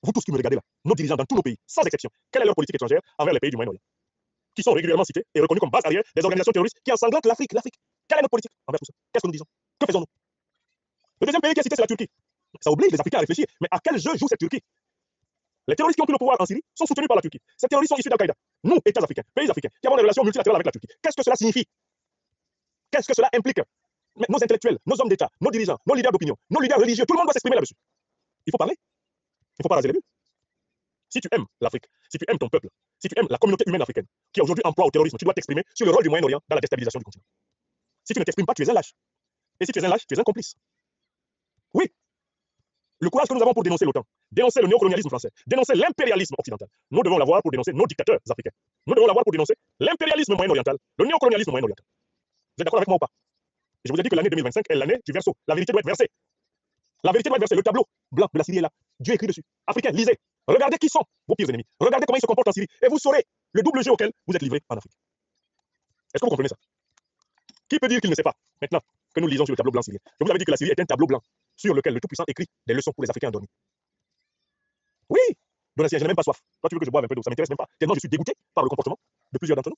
Vous tous qui me regardez là, nos dirigeants dans tous nos pays, sans exception, quelle est leur politique étrangère envers les pays du Moyen-Orient, qui sont régulièrement cités et reconnus comme base arrière des organisations terroristes qui ensanglantent l'Afrique. Quelle est notre politique envers tout ça? Qu'est-ce que nous disons? Que faisons-nous? Le deuxième pays qui est cité, c'est la Turquie. Ça oblige les Africains à réfléchir. Mais à quel jeu joue cette Turquie? Les terroristes qui ont pris le pouvoir en Syrie sont soutenus par la Turquie. Ces terroristes sont issus d'Al-Qaïda. Nous, États africains, pays africains, qui avons des relations multilatérales avec la Turquie. Qu'est-ce que cela signifie? Qu'est-ce que cela implique? Nos intellectuels, nos hommes d'État, nos dirigeants, nos leaders d'opinion, nos leaders religieux, tout le monde doit s'exprimer là-dessus. Il faut parler. Il ne faut pas raser les bulles. Si tu aimes l'Afrique, si tu aimes ton peuple, si tu aimes la communauté humaine africaine, qui aujourd'hui emploie au terrorisme, tu dois t'exprimer sur le rôle du Moyen-Orient dans la déstabilisation du continent. Si tu ne t'exprimes pas, tu es un lâche. Et si tu es un lâche, tu es un complice. Oui. Le courage que nous avons pour dénoncer l'OTAN, dénoncer le néocolonialisme français, dénoncer l'impérialisme occidental, nous devons l'avoir pour dénoncer nos dictateurs africains. Nous devons l'avoir pour dénoncer l'impérialisme moyen-oriental, le néocolonialisme moyen-oriental. Vous êtes d'accord avec moi ou pas? Et je vous ai dit que l'année 2025 est l'année du verseau. La vérité doit être versée. La vérité doit être versée. Le tableau blanc de la Syrie est là. Dieu écrit dessus. Africains, lisez. Regardez qui sont vos pires ennemis. Regardez comment ils se comportent en Syrie. Et vous saurez le double jeu auquel vous êtes livrés en Afrique. Est-ce que vous comprenez ça? Qui peut dire qu'il ne sait pas, maintenant que nous lisons sur le tableau blanc syrien? Je vous avais dit que la Syrie est un tableau blanc sur lequel le Tout-Puissant écrit des leçons pour les Africains endormis. Oui, Donatien, je n'ai même pas soif. Toi, tu veux que je boive un peu d'eau, ça ne m'intéresse même pas. Tellement je suis dégoûté par le comportement de plusieurs d'entre nous.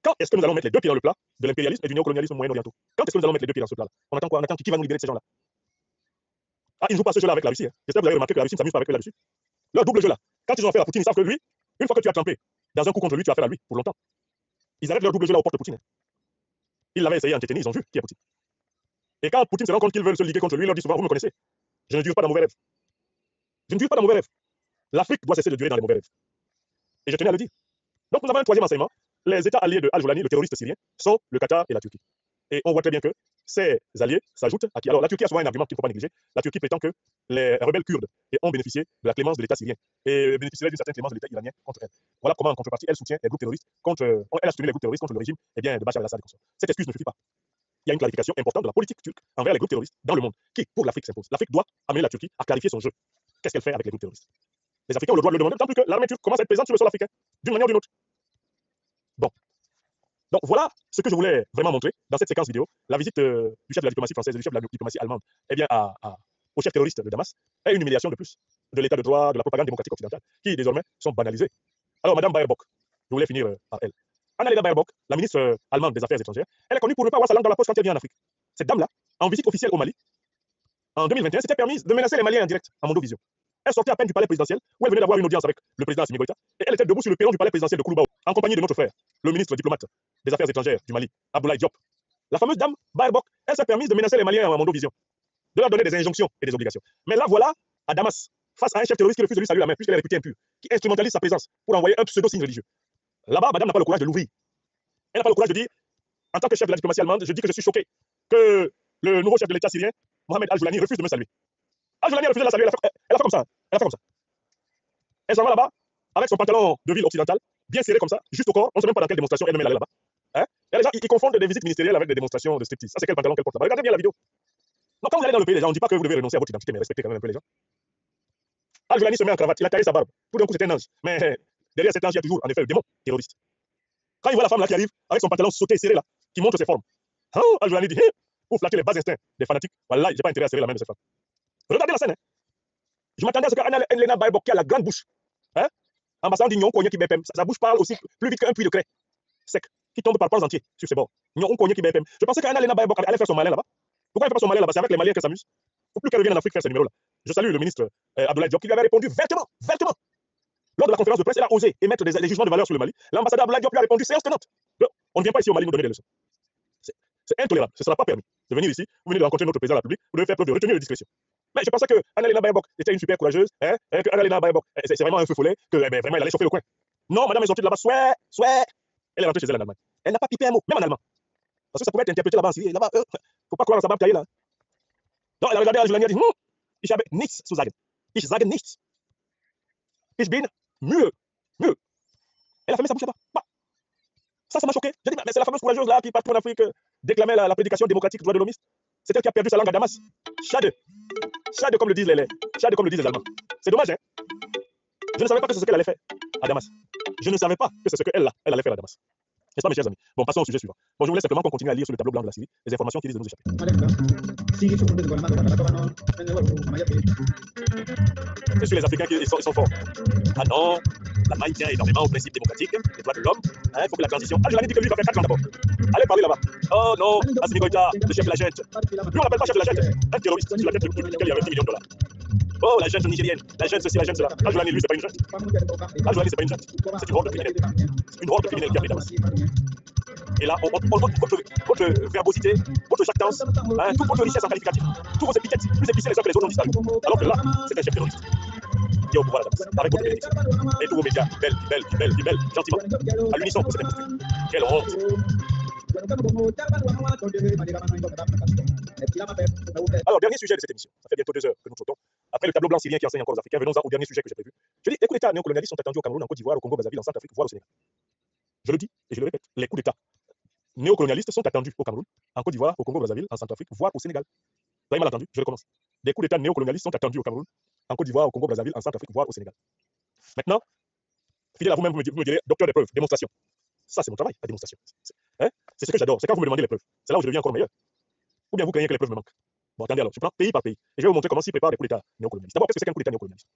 Quand est-ce que nous allons mettre les deux pieds dans le plat de l'impérialisme et du néocolonialisme moyen-orientaux? Quand est-ce que nous allons mettre les deux pieds dans ce plat-là? On attend quoi? On attend qui va nous libérer de ces gens-là? Ah, ils ne jouent pas ce jeu-là avec la Russie. Hein. J'espère que vous avez remarqué que la Russie ne s'amuse pas avec eux là-dessus. Leur double jeu-là. Quand ils ont fait à Poutine, ils savent que lui, une fois que tu as trempé dans un coup contre lui, tu as affaire à lui pour longtemps. Ils arrêtent leur double jeu-là aux portes de Poutine. Ils l'avaient essayé en Tchétchénie, ils ont vu qui est Poutine. Et quand Poutine se rend compte qu'ils veulent se liguer contre lui, il leur dit souvent, vous me connaissez, je ne dure pas dans mauvais rêves. Je ne dure pas dans mauvais rêves. L'Afrique doit cesser de durer dans les mauvais rêves. Et je tenais à le dire. Donc nous avons un troisième enseignement. Les États alliés de Al-Joulani, le terroriste syrien, sont le Qatar et la Turquie. Et on voit très bien que ces alliés s'ajoutent à qui? Alors la Turquie a souvent un argument qu'il ne faut pas négliger. La Turquie prétend que les rebelles kurdes ont bénéficié de la clémence de l'État syrien et bénéficieraient d'une certaine clémence de l'État iranien contre elle. Voilà comment en contrepartie elle soutient les groupes terroristes elle a soutenu les groupes terroristes contre le régime de Bachar el-Assad et consorts. Cette excuse ne suffit pas. Il y a une clarification importante de la politique turque envers les groupes terroristes dans le monde qui, pour l'Afrique, s'impose. L'Afrique doit amener la Turquie à clarifier son jeu. Qu'est-ce qu'elle fait avec les groupes terroristes? Les Africains ont le droit de le demander, tant plus que l'armée turque commence à être présente sur le sol africain, d'une manière ou d'une autre. Bon. Donc voilà ce que je voulais vraiment montrer dans cette séquence vidéo. La visite du chef de la diplomatie française et du chef de la diplomatie allemande au chef terroriste de Damas est une humiliation de plus de l'état de droit, de la propagande démocratique occidentale, qui désormais sont banalisées. Alors, Madame Baerbock, je voulais finir par elle. Annalena Baerbock, la ministre allemande des Affaires étrangères, elle est connue pour ne pas avoir sa langue dans la poche quand elle vient en Afrique. Cette dame-là, en visite officielle au Mali, en 2021, s'était permise de menacer les Maliens en direct, en mondovision. Elle sortait à peine du palais présidentiel, où elle venait d'avoir une audience avec le président Assimi Goïta, et elle était debout sur le perron du palais présidentiel de Kouloubao, en compagnie de notre frère, le ministre diplomate des Affaires étrangères du Mali, Abdoulaye Diop. La fameuse dame Baerbock, elle s'est permise de menacer les Maliens en mondovision, de leur donner des injonctions et des obligations. Mais là, voilà, à Damas, face à un chef terroriste qui refuse de lui saluer la main, puisqu'elle est réputée impure, qui instrumentalise sa présence pour envoyer un pseudo-signe religieux. Là-bas, madame n'a pas le courage de l'ouvrir. Elle n'a pas le courage de dire, en tant que chef de la diplomatie allemande, je dis que je suis choqué que le nouveau chef de l'État syrien, Mohamed Al-Joulani, refuse de me saluer. Al-Joulani a refusé de la saluer, elle a fait comme ça. Elle a fait comme ça. Elle s'en va là-bas, avec son pantalon de ville occidentale, bien serré comme ça, juste au corps. On ne sait même pas dans quelle démonstration elle est là-bas. Hein? Et les gens, ils confondent des visites ministérielles avec des démonstrations de striptease. Ça, c'est quel pantalon qu'elle porte là-bas? Regardez bien la vidéo. Donc, quand vous allez dans le pays, les gens, on ne dit pas que vous devez renoncer à votre identité, mais respectez quand même un peu les gens. Al-Joulani se met en cravate, il a taillé sa barbe. Tout d'un coup, c'est un ange. Mais derrière cet ange, il y a toujours, en effet, le démon terroriste. Quand il voit la femme là qui arrive, avec son pantalon sauté serré là, qui montre ses formes, Al-Joulani dit, pour flatter les bas instincts des fanatiques, voilà, j'ai pas intérêt à serrer la main de cette femme. Regardez la scène. Hein. Je m'attendais à ce qu'Annalena Baerbock, qui a la grande bouche, hein, ambassade d'Ignon, qui BPM, sa bouche parle aussi plus vite qu'un puits de craie sec, qui tombe par pans entiers sur ses bords. Ignon, qui BPM. Je pensais qu'Annalena Baerbock allait faire son malin là-bas. Pourquoi elle ne fait pas son malin là-bas? C'est avec les Maliens qu'elle s'amuse. Il ne faut plus qu'elle revienne en Afrique faire ce numéro-là. Je salue le ministre Abdoulaye Diop qui lui avait répondu vertement. Lors de la conférence de presse, elle a osé émettre des jugements de valeur sur le Mali. L'ambassadeur Abdoulaye Diop lui a répondu séance tenante. On ne vient pas ici au Mali nous donner des leçons. C'est intolérable. Ce ne sera pas permis de venir ici. Vous venez de rencontrer notre président de la République. Vous devez faire preuve de retenue et de discrétion. Mais je pensais que Annalena Baerbock était une super courageuse, hein, que Annalena Baerbock, c'est vraiment un feu follet, que vraiment elle allait chauffer le coin. Non, madame est sortie de là-bas, souhait. Elle est rentrée chez elle en Allemagne. Elle n'a pas pipé un mot, même en allemand. Parce que ça pouvait être interprété là-bas en Syrie. Là-bas, faut pas croire dans sa barbe taillée là. Non, elle a regardé Al-Joulani et a dit, ich habe nichts zu sagen. Ich sage nichts. Ich bin müde. Elle a fermé sa bouche là-bas. Bah. Ça m'a choqué. J'ai dit, mais c'est la fameuse courageuse là qui, partout en Afrique, déclamait la prédication démocratique du droit de l'homme. C'est elle qui a perdu sa langue à Damas. Chade. Chade comme le disent les Chade comme le disent les Allemands. C'est dommage, hein. Je ne savais pas que c'est ce qu'elle allait faire à Damas. Je ne savais pas que c'est ce qu'elle allait faire à Damas. N'est-ce pas, mes chers amis? Bon, passons au sujet suivant. Bon, je voulais simplement qu'on continue à lire sur le tableau blanc de la Syrie les informations qui risquent de nous échapper. C'est sur les Africains qui sont forts. Ah non, l'Allemagne tient énormément aux principes démocratiques, les droits de l'homme. Il faut que la transition. Ah, je l'avais dit que lui va faire 4 ans d'abord. Allez parler là-bas. Oh non, Assimi Goïta, le chef de la jette. Lui, on l'appelle pas chef de la jette. Un terroriste sur la tête duquel il y avait 10 millions de $. Oh, la jeune nigérienne, la jeune ceci, la jeune cela. Al-Joulani, lui, c'est pas une jeune. Al-Joulani, c'est pas une jeune. C'est une horde criminelle. C'est une horde criminelle qui a pris Damas. Et là, votre verbosité, votre jactance, toute votre richesse en qualificatif, tous vos épithètes, plus épicés les uns que les autres ont disparu. Alors que là, c'est un chef terroriste qui est au pouvoir à Damas, avec votre bénédiction. Et tous vos médias, belle, gentiment, à l'unisson pour cette imposture. Quelle honte! Alors, dernier sujet de cette émission. Ça fait bientôt 2 heures que nous sautons. Après le tableau blanc syrien qui enseigne encore aux Africains, venons-en au dernier sujet que j'ai prévu. Je dis, les coups d'État néocolonialistes sont attendus au Cameroun, en Côte d'Ivoire, au Congo, Brazzaville, en Centrafrique, voire au Sénégal. Je le dis et je le répète, les coups d'État néocolonialistes sont attendus au Cameroun, en Côte d'Ivoire, au Congo, Brazzaville, en Centrafrique, voire au Sénégal. Vous avez mal entendu? Je recommence. Les coups d'État néocolonialistes sont attendus au Cameroun, en Côte d'Ivoire, au Congo, Brazzaville, en Centrafrique, voire au Sénégal. Maintenant, fidèle à vous-même, vous me direz, docteur des preuves, démonstration. Ça, c'est mon travail, la démonstration. C'est ce que j'adore, c'est quand vous me demandez les preuves. C'est là où je deviens encore meilleur. Ou bien vous craignez que les preuves me manquent. Bon, attendez alors, je prends pays par pays. Et je vais vous montrer comment s'y préparent les coups d'État néocolonialistes. D'abord, qu'est-ce que c'est qu'un coup d'État néocolonialiste?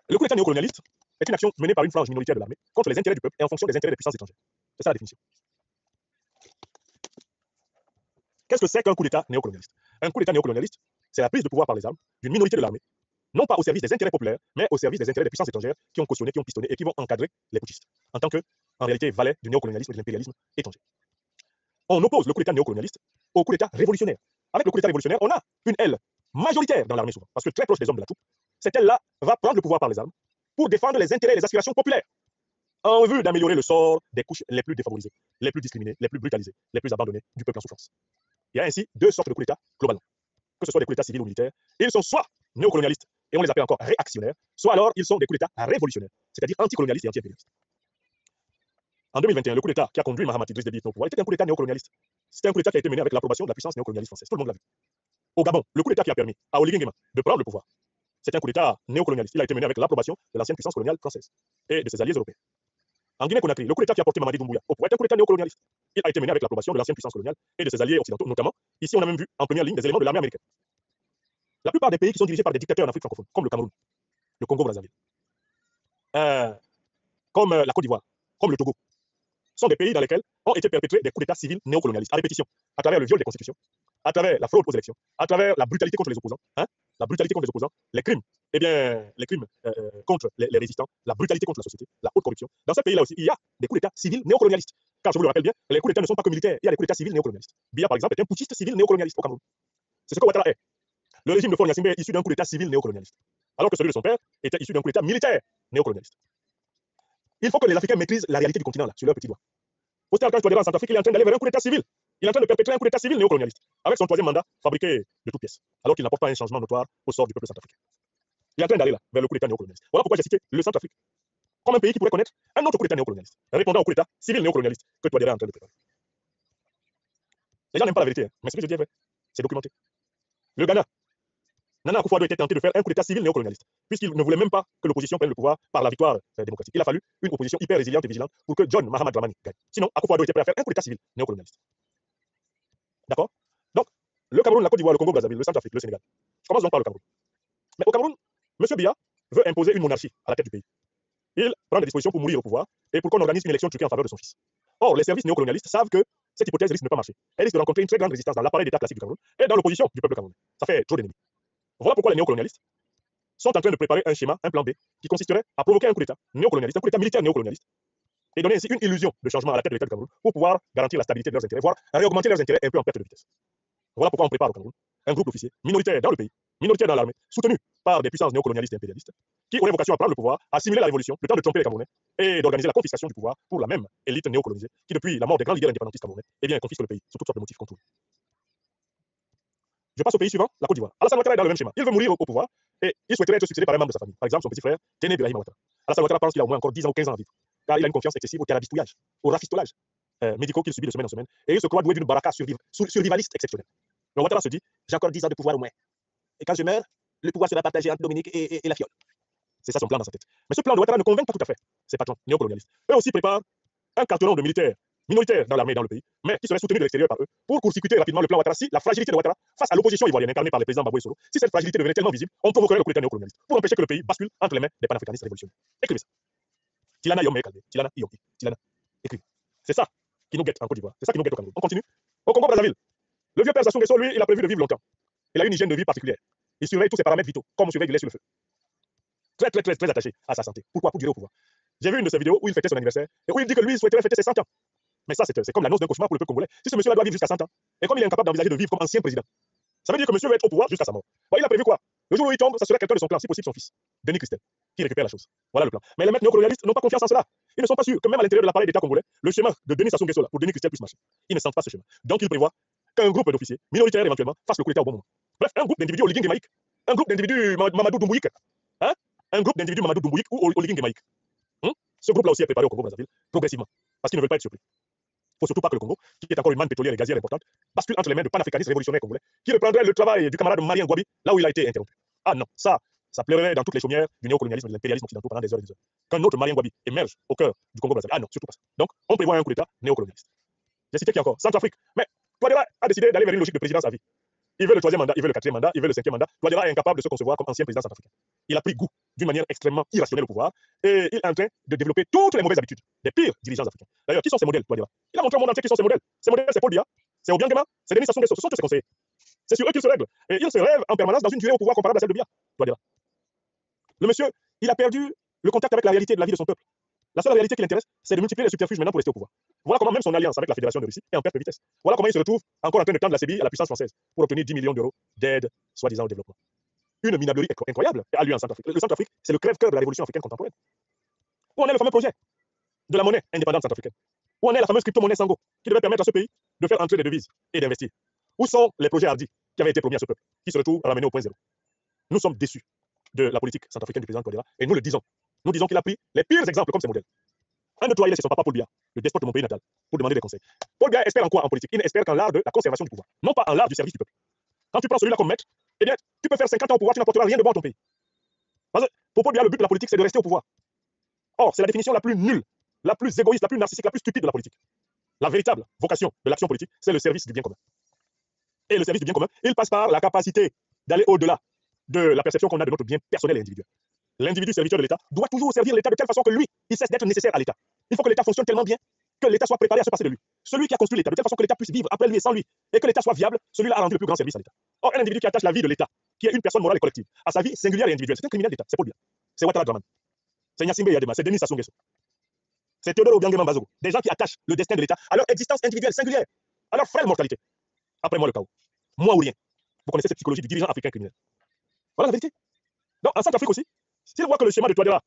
Le coup d'État néocolonialiste est une action menée par une frange minoritaire de l'armée contre les intérêts du peuple et en fonction des intérêts des puissances étrangères. C'est ça la définition. Qu'est-ce que c'est qu'un coup d'État néocolonialiste? Un coup d'État néocolonialiste, c'est la prise de pouvoir par les armes d'une minorité de l'armée, non pas au service des intérêts populaires, mais au service des intérêts des puissances étrangères qui ont cautionné, qui ont pistonné et qui vont encadrer les putschistes, en tant que, en réalité, valets du néocolonialisme et de l'impérialisme étranger. On oppose le coup d'État néocolonialiste au coup d'État révolutionnaire. Avec le coup d'État révolutionnaire, on a une aile majoritaire dans l'armée souvent, parce que très proche des hommes de la troupe, cette aile-là va prendre le pouvoir par les armes pour défendre les intérêts et les aspirations populaires, en vue d'améliorer le sort des couches les plus défavorisées, les plus discriminées, les plus brutalisées, les plus abandonnées du peuple en souffrance. Il y a ainsi 2 sortes de coups d'État globalement. Que ce soit des coups d'État civils ou militaires, ils sont soit néocolonialistes, et on les appelle encore réactionnaires, soit alors ils sont des coups d'État révolutionnaires, c'est-à-dire anticolonialistes et anti-impérialistes. En 2021, le coup d'État qui a conduit Mahamat Idriss Déby au pouvoir était un coup d'État néocolonialiste. C'était un coup d'État qui a été mené avec l'approbation de la puissance néocolonialiste française. Tout le monde l'a vu. Au Gabon, le coup d'État qui a permis à Oligui Nguema de prendre le pouvoir, c'est un coup d'État néocolonialiste. Il a été mené avec l'approbation de l'ancienne puissance coloniale française et de ses alliés européens. En Guinée-Conakry, le coup d'État qui a porté Mamadi Doumbouya au pouvoir est un coup d'État néocolonialiste. Il a été mené avec l'approbation de l'ancienne puissance coloniale et de ses alliés occidentaux, notamment, ici on a même vu en première ligne des éléments de l'armée américaine. La plupart des pays qui sont dirigés par des dictateurs en Afrique francophone, comme le Cameroun, le Congo-Brazzaville, comme la Côte d'Ivoire, comme le Togo, sont des pays dans lesquels ont été perpétrés des coups d'État civils néocolonialistes à répétition, à travers le viol des constitutions, à travers la fraude aux élections, à travers la brutalité contre les opposants, la brutalité contre les opposants, les crimes, les crimes contre les résistants, la brutalité contre la société, la haute corruption. Dans ces pays-là aussi, il y a des coups d'État civils néocolonialistes. Car je vous le rappelle bien, les coups d'État ne sont pas que militaires, il y a des coups d'État civils néocolonialistes. Biya, par exemple, est un putschiste civil néocolonialiste au Cameroun. C'est ce que Ouattara est. Le régime de Faure Gnassingbé est issu d'un coup d'État civil néocolonialiste, alors que celui de son père était issu d'un coup d'État militaire néocolonialiste. Il faut que les Africains maîtrisent la réalité du continent là, sur leurs petits doigts. Faustin Archange Touadéra en Centrafrique, il est en train d'aller vers un coup d'État civil. Il est en train de perpétrer un coup d'État civil néocolonialiste, avec son 3e mandat fabriqué de toutes pièces, alors qu'il n'apporte pas un changement notoire au sort du peuple centrafricain. Il est en train d'aller là, vers le coup d'État néocolonialiste. Voilà pourquoi j'ai cité le Centrafrique comme un pays qui pourrait connaître un autre coup d'État néocolonialiste, répondant au coup d'État civil néocolonialiste que Touadéra est en train de préparer. Les gens n'aiment pas la vérité, mais ce que je dis est vrai. C'est documenté. Le Ghana, Nana Akufo-Addo était tenté de faire un coup d'État civil néocolonialiste, puisqu'il ne voulait même pas que l'opposition prenne le pouvoir par la victoire démocratique. Il a fallu une opposition hyper résiliente et vigilante pour que John Mahamad Dramani gagne. Sinon, Akufo-Addo était prêt à faire un coup d'État civil néocolonialiste. D'accord? Donc, le Cameroun, la Côte d'Ivoire, le Congo, Brazzaville, le Centrafrique, le Sénégal. Je commence donc par le Cameroun. Mais au Cameroun, M. Biya veut imposer une monarchie à la tête du pays. Il prend des dispositions pour mourir au pouvoir et pour qu'on organise une élection truquée en faveur de son fils. Or, les services néocolonialistes savent que cette hypothèse risque de ne pas marcher. Elle risque de rencontrer une très grande résistance dans l'appareil d'État classique du Cameroun et dans l'opposition du peuple camerounais. Ça fait trop d'ennemis. Voilà pourquoi les néocolonialistes sont en train de préparer un schéma, un plan B, qui consisterait à provoquer un coup d'État néocolonialiste, un coup d'État militaire néocolonialiste, et donner ainsi une illusion de changement à la tête de l'État du Cameroun pour pouvoir garantir la stabilité de leurs intérêts, voire réaugmenter leurs intérêts un peu en perte de vitesse. Voilà pourquoi on prépare au Cameroun un groupe d'officiers minoritaires dans le pays, minoritaires dans l'armée, soutenus par des puissances néocolonialistes et impérialistes, qui auraient vocation à prendre le pouvoir, à simuler la révolution, le temps de tromper les Camerounais, et d'organiser la confiscation du pouvoir pour la même élite néocolonisée, qui depuis la mort des grands leaders indépendantistes camerounais, eh bien, confisque le pays sous toutes sortes de motifs contre eux. Je passe au pays suivant, la Côte d'Ivoire. Alassane Ouattara est dans le même schéma. Il veut mourir au pouvoir et il souhaiterait être succédé par un membre de sa famille. Par exemple, son petit frère, Téné Birahim Ouattara. Alassane Ouattara pense qu'il a au moins encore 10 ans ou 15 ans à vivre, car il a une confiance excessive au carabistouillage, au rafistolage médicaux qu'il subit de semaine en semaine, et il se croit doué d'une baraka survivaliste exceptionnelle. Mais Ouattara se dit, j'ai encore 10 ans de pouvoir au moins. Et quand je meurs, le pouvoir sera partagé entre Dominique et la fiole. C'est ça son plan dans sa tête. Mais ce plan de Ouattara ne convainc pas tout à fait ses patrons néocolonialistes. Eux aussi préparent un carton de militaires minoritaires dans l'armée et dans le pays, mais qui seraient soutenus de l'extérieur par eux pour court-circuiter rapidement le plan Ouattara si la fragilité de Ouattara face à l'opposition ivoirienne incarnée par le président Babou Soro, si cette fragilité devenait tellement visible, on provoquerait le coup d'État néocolonialiste pour empêcher que le pays bascule entre les mains des panafricanistes révolutionnaires. Écrivez ça. Tilana Yomé Kalde, Tilana Yomé, Tilana. Écrivez. C'est ça qui nous guette en Côte d'Ivoire. C'est ça qui nous guette au Cameroun. On continue. Au Congo-Brazzaville, le vieux père Sassou Nguesso, lui, il a prévu de vivre longtemps. Il a une hygiène de vie particulière. Il surveille tous ses paramètres vitaux, comme on surveille du lait sur le feu. Très attaché à sa santé. Pourquoi? Pour durer au pouvoir. J'ai vu une de ses vidéos où il fêtait son anniversaire et où il dit que lui, il souhaiterait fêter ses 100 ans. Mais ça, c'est comme l'annonce d'un cauchemar pour le peuple congolais. Si ce monsieur-là doit vivre jusqu'à 100 ans, et comme il est incapable d'envisager de vivre comme ancien président, ça veut dire que monsieur va être au pouvoir jusqu'à sa mort. Bon, il a prévu quoi? Le jour où il tombe, ça serait quelqu'un de son clan, si possible son fils, Denis Christel, qui récupère la chose. Voilà le plan. Mais les maîtres néocolonialistes n'ont pas confiance en cela. Ils ne sont pas sûrs que même à l'intérieur de l'appareil d'État congolais, le schéma de Denis Sassou Nguesso pour Denis Christel puisse marcher. Ils ne sentent pas ce schéma. Donc ils prévoient qu'un groupe d'officiers, minoritaires éventuellement, fasse le coup d'État au bon moment. Bref, un groupe d'individus Oligui Nguema, un groupe d'individus Mamadou Doumbouya, hein? Un groupe d'individus Mamadou Doumbouya ou Oligui Nguema. Ce groupe-là aussi est préparé au Congo-Brazzaville progressivement, parce qu'ils ne veulent pas être surpris. Il ne faut surtout pas que le Congo, qui est encore une manne pétrolière et gazière importante, bascule entre les mains de panafricanistes révolutionnaires congolais, qui reprendraient le travail du camarade Marien Ngouabi, là où il a été interrompu. Ah non, ça pleurerait dans toutes les chaumières du néocolonialisme et de l'impérialisme occidental pendant des heures et des heures. Qu'un autre Marien Ngouabi émerge au cœur du Congo-Brazzaville. Ah non, surtout pas ça. Donc, on prévoit un coup d'État néocolonialiste. J'ai cité qui encore? Centrafrique. Mais Touadéra a décidé d'aller vers une logique de présidence à vie. Il veut le 3e mandat, il veut le 4e mandat, il veut le 5e mandat. Touadéra est incapable de se concevoir comme ancien président centrafricain. Il a pris goût d'une manière extrêmement irrationnelle au pouvoir et il est en train de développer toutes les mauvaises habitudes des pires dirigeants africains. D'ailleurs, qui sont ses modèles, Touadéra? Il a montré au monde entier qui sont ses modèles. Ses modèles, c'est Paul Biya, c'est Obiang Nguema, c'est Denis Sassou Nguesso, ce sont tous ses conseillers. C'est sur eux qu'il se règle. Et il se rêve en permanence dans une durée au pouvoir comparable à celle de Biya, Touadéra. Le monsieur, il a perdu le contact avec la réalité de la vie de son peuple. La seule réalité qui l'intéresse, c'est de multiplier les subterfuges maintenant pour rester au pouvoir. Voilà comment même son alliance avec la Fédération de Russie est en perte de vitesse. Voilà comment il se retrouve encore en train de tendre la CBI à la puissance française pour obtenir 10 millions d'euros d'aide, soi-disant au développement. Une minablerie incroyable a lieu en Centrafrique. Le Centrafrique, c'est le crève-cœur de la révolution africaine contemporaine. Où en est le fameux projet de la monnaie indépendante centrafricaine? Où en est la fameuse crypto-monnaie Sango qui devait permettre à ce pays de faire entrer des devises et d'investir? Où sont les projets hardis qui avaient été promis à ce peuple, qui se retrouvent ramenés au point zéro? Nous sommes déçus de la politique centrafricaine du président Touadéra et nous le disons. Nous disons qu'il a pris les pires exemples comme ses modèles. Un de toi, il est chez son papa Paul Biya, le despote de mon pays natal, pour demander des conseils. Paul Biya espère en quoi en politique? Il espère qu'en l'art de la conservation du pouvoir, non pas en l'art du service du peuple. Quand tu prends celui-là comme maître, eh bien, tu peux faire 50 ans au pouvoir, tu n'apporteras rien de bon à ton pays. Parce que pour Paul Biya, le but de la politique, c'est de rester au pouvoir. Or, c'est la définition la plus nulle, la plus égoïste, la plus narcissique, la plus stupide de la politique. La véritable vocation de l'action politique, c'est le service du bien commun. Et le service du bien commun, il passe par la capacité d'aller au-delà de la perception qu'on a de notre bien personnel et individuel. L'individu serviteur de l'État doit toujours servir l'État de telle façon que lui, il cesse d'être nécessaire à l'État. Il faut que l'État fonctionne tellement bien que l'État soit préparé à se passer de lui. Celui qui a construit l'État, de telle façon que l'État puisse vivre après lui et sans lui, et que l'État soit viable, celui-là a rendu le plus grand service à l'État. Or, un individu qui attache la vie de l'État, qui est une personne morale et collective, à sa vie singulière et individuelle, c'est un criminel d'État, c'est Paul Biya, c'est Ouattara Draman, c'est Gnassingbé Yadema, c'est Denis Sassou Nguesso, c'est Théodore Obiang Nguema Bazogo, des gens qui attachent le destin de l'État à leur existence individuelle, singulière, à leur frêle mortalité. Après moi, le chaos. Moi ou rien. Vous connaissez cette psychologie du dirigeant africain criminel. Voilà la vérité. Donc, en Centrafrique aussi, s'il voit que le schéma de Touadéra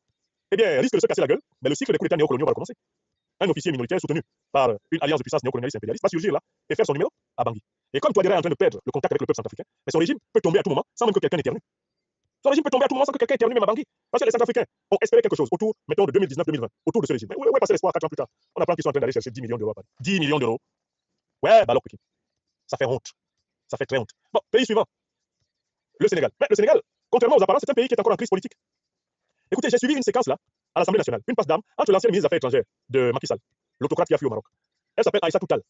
risque de se casser la gueule, mais le cycle des coups d'État néocoloniaux va recommencer. Un officier minoritaire soutenu par une alliance de puissance néocolonialiste impérialiste va surgir là et faire son numéro à Bangui. Et comme Touadéra est en train de perdre le contact avec le peuple centrafricain, mais son régime peut tomber à tout moment sans même que quelqu'un éternue. Son régime peut tomber à tout moment sans que quelqu'un éternue même à Bangui. Parce que les Centrafricains ont espéré quelque chose autour, mettons, de 2019-2020, autour de ce régime. Mais où est passé l'espoir 4 ans plus tard? On apprend qu'ils sont en train d'aller chercher 10 millions d'euros à Paris. 10 millions d'euros. Ouais, bah alors, ça fait honte. Ça fait très honte. Bon, pays suivant. Le Sénégal. Mais le Sénégal, contrairement aux apparences, c'est un pays qui est encore en crise politique. Écoutez, j'ai suivi une séquence là, à l'Assemblée nationale, une passe d'armes entre l'ancienne ministre des Affaires étrangères de Macky Sall, l'autocrate qui a fui au Maroc. Elle s'appelle Aïssa Toutal.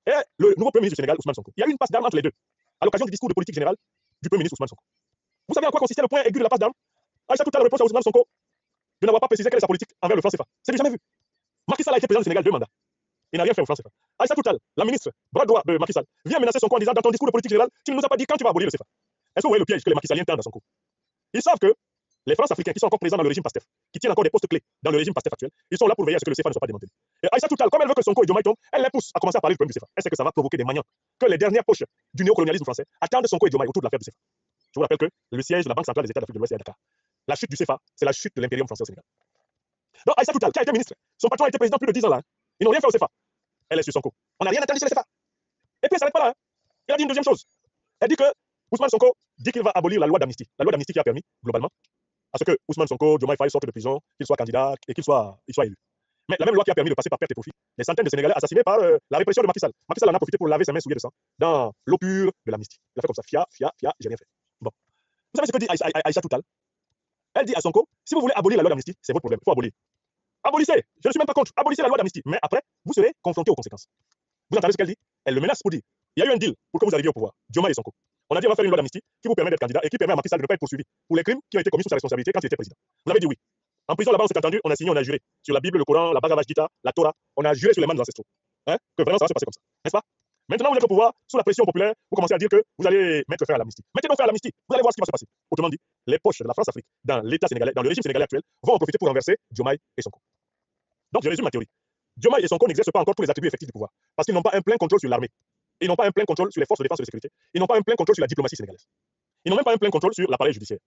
Et le nouveau Premier ministre du Sénégal, Ousmane Sonko. Il y a eu une passe d'armes entre les deux, à l'occasion du discours de politique générale du Premier ministre Ousmane Sonko. Vous savez en quoi consistait le point aigu de la passe d'armes? Aïssa Toutal reproche à Ousmane Sonko de n'avoir pas précisé quelle est sa politique envers le franc CFA. C'est du jamais vu. Macky Sall a été président du Sénégal 2 mandats. Il n'a rien fait au franc CFA. Aïssa Toutal, la ministre, bras droit de Macky Sall, vient menacer Sonko en disant dans ton discours de politique générale, tu ne nous as pas dit quand tu vas abolir le CFA. Est-ce que vous voyez le piège que les Macky Salliens tendent dans Sonko? Ils savent que les France-Africains qui sont encore présents dans le régime PASTEF, qui tiennent encore des postes clés dans le régime PASTEF actuel, ils sont là pour veiller à ce que le CFA ne soit pas démantelé. Et Aïssa Toutal, comme elle veut que Sonko et Diomaye tombent, elle les pousse à commencer à parler du problème du CFA. Est-ce que ça va provoquer des maniants? Que les dernières poches du néocolonialisme français attendent Sonko et Diomaye autour de l'affaire du CFA. Je vous rappelle que le siège de la Banque centrale des États d'Afrique de l'Ouest est à Dakar. La chute du CFA, c'est la chute de l'impérium français au Sénégal. Donc Aïssa Toutal, qui a été ministre, son patron a été président plus de 10 ans là. Ils n'ont rien fait au CFA. Elle est sur Sonko. On n'a rien entendu sur le CFA. Et puis elle s'arrête pas là. Il a dit une deuxième chose. Elle dit que Ousmane Sonko dit qu'il va abolir la loi d'amnistie. La loi d'amnistie qui a permis, globalement, à ce que Ousmane Sonko, Diomaye Faye sortent de prison, qu'il soit candidat et qu'il soit élu. Mais la même loi qui a permis de passer par perte et profit les centaines de Sénégalais assassinés par la répression de Macky Sall. Macky Sall en a profité pour laver ses mains souillées de sang dans l'eau pure de l'amnistie. Il a fait comme ça, fia, j'ai rien fait. Bon. Vous savez ce que dit Aïcha Toutal? Elle dit à Sonko, si vous voulez abolir la loi d'amnistie, c'est votre problème, il faut abolir. Abolissez, je ne suis même pas contre, abolissez la loi d'amnistie, mais après, vous serez confronté aux conséquences. Vous entendez ce qu'elle dit? Elle le menace pour dire, il y a eu un deal pour que vous arriviez au pouvoir, Diomaye et Sonko. On a dit on va faire une loi d'amnistie qui vous permet d'être candidat et qui permet à Macky Sall de ne pas être poursuivi pour les crimes qui ont été commis sous sa responsabilité quand il était président. Vous avez dit oui. En prison là-bas, on s'est entendu, on a signé, on a juré sur la Bible, le Coran, la Bhagavad Gita, la Torah, on a juré sur les mains des ancestraux. Hein? Que vraiment ça va se passer comme ça, n'est-ce pas? Maintenant, vous êtes au pouvoir, sous la pression populaire, vous commencez à dire que vous allez mettre fin à l'amnistie. Mettez donc fin à l'amnistie, vous allez voir ce qui va se passer. Autrement dit, les poches de la France-Afrique, dans l'État sénégalais, dans le régime sénégalais actuel, vont en profiter pour renverser Diomaye et Sonko. Donc, je résume ma théorie. Diomaye et Sonko n'exercent pas encore tous les attributs effectifs du pouvoir, parce qu'ils n'ont pas un plein contrôle sur l'armée. Ils n'ont pas un plein contrôle sur les forces de défense et de sécurité. Ils n'ont pas un plein contrôle sur la diplomatie sénégalaise. Ils n'ont même pas un plein contrôle sur l'appareil judiciaire.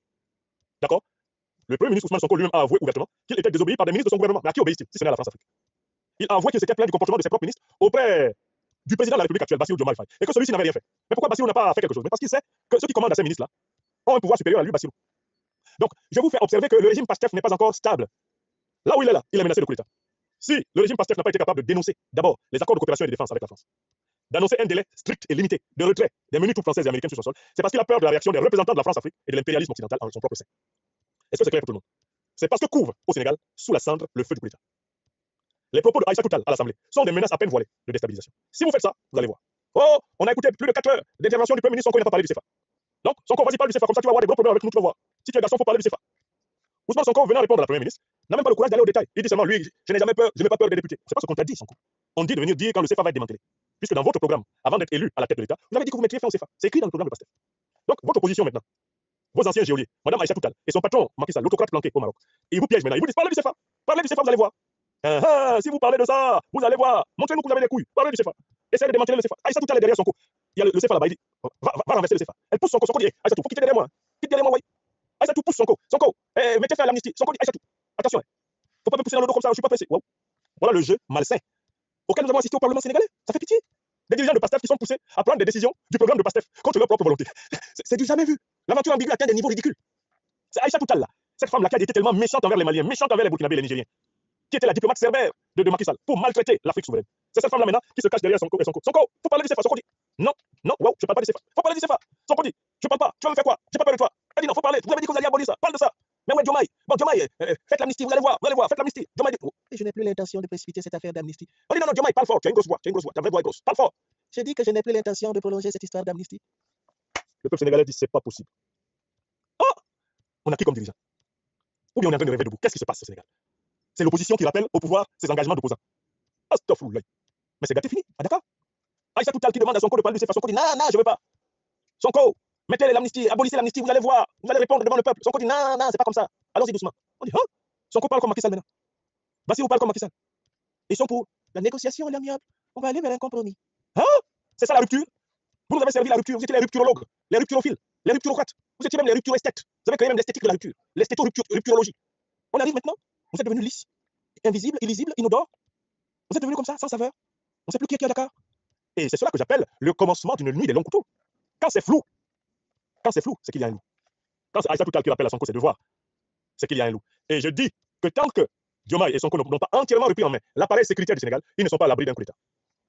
D'accord? Le Premier ministre Ousmane Sonko lui-même a avoué ouvertement qu'il était désobéi par des ministres de son gouvernement. Mais à qui obéit-il, si ce n'est à la France-Afrique? Il a avoué qu'il s'était plaint du comportement de ses propres ministres auprès du président de la République actuelle, Bassirou Diomaye Faye, et que celui-ci n'avait rien fait. Mais pourquoi Bassirou n'a pas fait quelque chose? Mais parce qu'il sait que ceux qui commandent à ces ministres-là ont un pouvoir supérieur à lui, Bassirou. Donc, je vous fais observer que le régime PASTEF n'est pas encore stable. Là où il est là, il est menacé de coup d'État. Si le régime PASTEF n'a pas été capable de dénoncer d'abord les accords de coopération et de défense avec la France, d'annoncer un délai strict et limité de retrait des menues troupes françaises et américaines sur son sol, c'est parce qu'il a peur de la réaction des représentants de la France-Afrique et de l'impérialisme occidental en son propre sein. Est-ce que c'est clair pour tout le monde? C'est parce que couvre au Sénégal, sous la cendre, le feu du coup d'État. Les propos de Aïcha Toutal à l'Assemblée sont des menaces à peine voilées de déstabilisation. Si vous faites ça, vous allez voir. Oh, on a écouté plus de 4 heures d'intervention du Premier ministre, Sonko n'a pas parlé du CFA. Donc, Sonko, vas-y, parle du CFA, comme ça tu vas avoir des gros problèmes avec nous, tu vas voir. Si tu es garçon, il faut parler du CFA. Ousmane Sonko, venant répondre à la Première ministre, n'a même pas le courage d'aller au détail. Il dit seulement, lui, je n'ai jamais peur, je n'ai pas peur des députés. C'est pas ce qu'on t'a dit, Sonko. On dit de venir dire quand le CFA va être démantelé. Puisque dans votre programme, avant d'être élu à la tête de l'État, vous avez dit que vous mettriez fin au CFA. C'est écrit dans le programme de PASTEF. Donc, votre position maintenant, vos anciens geôliers, Mme Aïcha Toutal et son patron, Macky Sall, l'autocrate planqué au Maroc, ils vous piègent maintenant. Ils vous disent, parlez du CFA. Parlez du CFA, vous allez voir. Si vous parlez de ça, vous allez voir. Montrez-nous que vous avez les couilles. Parlez du CFA. Essayez de démanteler le CFA. Aïcha Toutal est derrière Sonko. Il y a le CFA là-bas, il dit, va renverser le CFA. Elle pousse Sonko. Sonko dit, Aïcha Toutal, faut quitter derrière moi. Quitte derrière moi, oui. Aïcha Toutal pousse Sonko. Sonko, mettez fin à l'amnistie. Sonko dit, Aïcha Toutal, attention. Faut pas me pousser dans le dos comme ça, je suis pas pressé. Wow. Voilà le jeu malsain auquel nous avons assisté au Parlement sénégalais. Ça fait pitié. Des dirigeants de PASTEF qui sont poussés à prendre des décisions du programme de PASTEF contre leur propre volonté. C'est du jamais vu. L'aventure ambiguë atteint des niveaux ridicules. C'est Aïcha Toutal là. Cette femme là qui a été tellement méchante envers les Maliens, méchante envers les Burkinabés et les Nigériens, qui était la diplomate cerbère de Macky Sall pour maltraiter l'Afrique souveraine. C'est cette femme là maintenant qui se cache derrière Sonko et Sonko. Sonko, faut parler du CFA. Sonko dit, non, wow, je parle pas du CFA. Faut parler du CFA. Sonko dit, je parle pas. Tu vas me faire quoi? J'ai pas peur de toi. Elle dit non, faut parler. Vous avez dit que vous alliez abolir ça. Parle de ça. Mais ouais, Diomaye. Bon, Diomaye, faites l'amnistie, vous allez voir, faites l'amnistie. Diomaye dit, je n'ai plus l'intention de précipiter cette affaire d'amnistie. On dit non, Diomaye, parle fort, tu as une grosse voix, ta vraie voix est grosse. Parle fort. J'ai dit que je n'ai plus l'intention de prolonger cette histoire d'amnistie. Le peuple sénégalais dit, c'est pas possible. Oh, on a qui comme dirigeant? Ou bien on est en train de rêver debout. Qu'est-ce qui se passe au Sénégal? C'est l'opposition qui rappelle au pouvoir ses engagements d'opposants. Astaghfirullah. Mais c'est gâté fini, ah, d'accord? Aïcha Toutal qui demande à Sonko de parler de CFA. Sonko dit, non, je veux pas. Sonko, mettez l'amnistie, abolissez l'amnistie, vous allez voir, vous allez répondre devant le peuple. Sonko dit, non, c'est pas comme ça. Allons-y doucement. On dit, Sonko parle comme Macky Sall maintenant. Bassirou parle comme Macky Sall. Ils sont pour la négociation, l'amiable. On va aller vers un compromis. C'est ça la rupture? Vous nous avez servi la rupture, vous étiez les rupturologues, les rupturophiles, les rupturocrates. Vous étiez même les rupturesthètes. Vous avez créé même l'esthétique de la rupture, l'estéto-rupturologie. On arrive maintenant, vous êtes devenus lisses, invisibles, illisibles, inodores. Vous êtes devenus comme ça, sans saveur. On ne sait plus qui est d'accord. Et c'est cela que j'appelle le commencement d'une nuit des longs couteaux. Quand c'est flou, c'est qu'il y a un loup. Quand c'est Aïcha Toutal qui rappelle à Sonko ses devoirs, c'est qu'il y a un loup. Et je dis que tant que Diomaye et Sonko n'ont pas entièrement repris en main l'appareil sécuritaire du Sénégal, ils ne sont pas à l'abri d'un coup d'État.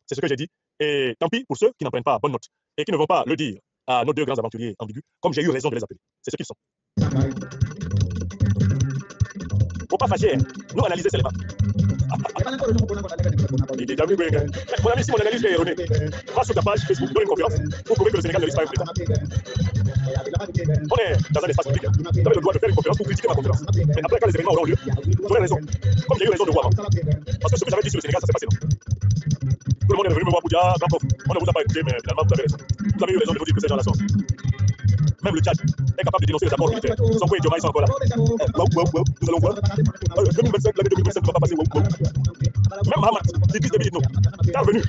C'est ce que j'ai dit. Et tant pis pour ceux qui n'en prennent pas bonne note et qui ne vont pas le dire à nos deux grands aventuriers ambigus, comme j'ai eu raison de les appeler. C'est ce qu'ils sont. Faut pas fâcher. Nous analyser, c'est les mains. Mon ami, si mon analyse est erronée, va sur ta page Facebook, donne une conférence pour prouver que le Sénégal ne risque pas un coup d'État. On est dans un espace public. Vous avez le droit de faire une conférence pour critiquer ma conférence. Mais après, quand les événements auront lieu, vous aurez raison. Comme j'ai eu raison de voir avant. Parce que ce que j'avais dit sur le Sénégal, ça s'est passé non. Tout le monde est venu me voir pour dire, grand prof, on ne vous a pas écouté, mais finalement, vous avez raison. Vous avez eu raison de vous dire que ces gens-là sont. Même le Tchad est capable de dénoncer les accords militaires. Sonko et Diomaye sont encore là. Nous allons voir. 2025, l'année 2025 ne va pas passer. Même Mahamat, Idriss Déby Itno, quand venu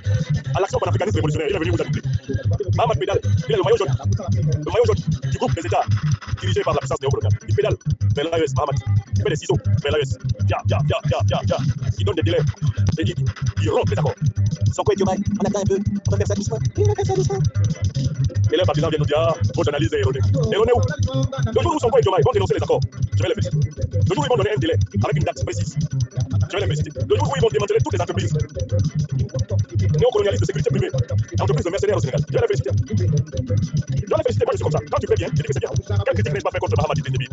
à l'action panafricaniste révolutionnaire, il est venu vous adopter. Mahamat pédale, il est le maillot jaune du groupe des États dirigé par la puissance néocoloniale. Il pédale vers l'AES, Mahamat. Il fait des ciseaux vers l'AES. Il donne des délais et il rompt les accords. Sonko et Diomaye, on attend un peu, on va faire ça doucement. Et les partisans viennent nous dire, votre analyse est erronée. Erronée où? Le jour où Sonko et Diomaye vont dénoncer les accords, je vais les féliciter. Le jour où ils vont donner un délai avec une date précise, je vais les féliciter. Le jour où ils vont démanteler toutes les entreprises néocolonialistes de sécurité privée, entreprises de mercenaires au Sénégal, je vais les féliciter. Je vais les féliciter. Moi, je suis comme ça. Quand tu fais bien, je dis que c'est bien. Quelle critique n'ai-je pas fait contre Mahamat Idriss Déby?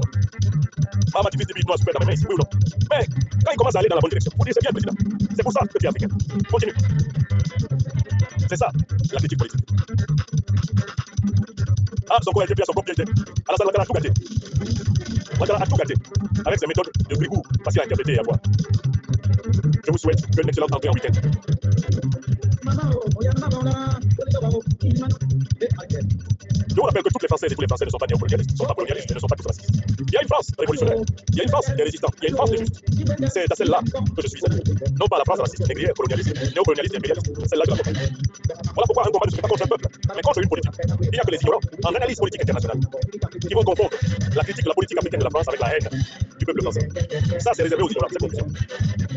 Mahamat Idriss Déby, nous, super dans mes mains, oui ou non? Mais quand il commence à aller dans la bonne direction, vous dites c'est bien, président. C'est pour ça que tu es africain. Continue. C'est ça, la critique politique. Ah, son corps a été pris à son propre pied. Alassane Ouattara a tout gâté. Ouattara a tout gâté. Avec ses méthodes de brigou, facile à interpréter et à voir. Je vous souhaite une excellente entrée en week-end. Je vous rappelle que toutes les Françaises et tous les Français ne sont pas néocolonialistes, ne sont pas colonialistes, ne sont pas tous racistes. Il y a une France révolutionnaire, il y a une France des résistants, il y a une France des justes. C'est à celle-là que je suis allié. Non pas la France raciste, négrière, colonialiste, néocolonialiste et impérialiste. Celle-là que je la comprends. Voilà pourquoi un combat ne se fait pas contre un peuple, mais contre une politique. Il n'y a que les ignorants en analyse politique internationale qui vont confondre la critique de la politique africaine de la France avec la haine du peuple français. Ça, c'est réservé aux ignorants, cette condition.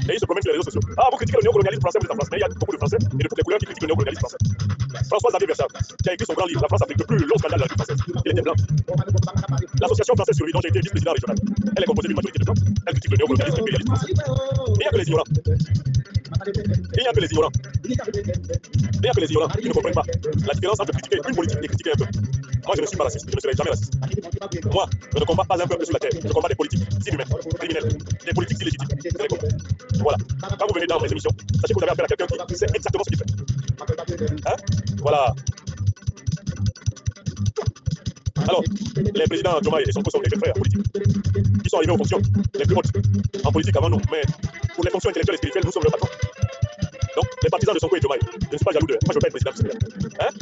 Et ils se promènent sur les réseaux sociaux. Ah, vous critiquez le néocolonialisme français, vous êtes en France, mais il y a beaucoup de Français et de toutes les couleurs qui critiquent le néocolonialisme français. François-Xavier Versard, qui a écrit son grand livre, La France-Afrique, le plus long scandale de la vie française. Il était blanc. L'association française Survie, dont j'ai été vice-président régional, elle est composée d'une majorité de blancs. Elle critique le néocolonialisme et l'impérialisme français. Il n'y a que les ignorants. Il n'y a que les ignorants. Il n'y a que les ignorants qui ne comprennent pas la différence entre critiquer une politique et critiquer un peuple. Moi, je ne suis pas raciste, je ne serai jamais raciste. Moi, je ne combats pas un peuple sur la terre, je combats des politiques inhumaines, criminelles, des politiques illégitimes. Je les combats. Voilà. Quand vous venez dans mes émissions, sachez que vous avez affaire à quelqu'un qui sait exactement ce qu'il fait. Hein? Voilà. Alors, les présidents Diomaye et Sonko sont des frères politiques qui sont arrivés aux fonctions les plus hautes en politique avant nous, mais pour les fonctions intellectuelles et spirituelles, nous sommes le patron. Donc, les partisans de Sonko et Diomaye, je ne suis pas jaloux d'eux. Moi, je ne veux pas être président du Sénégal. Hein?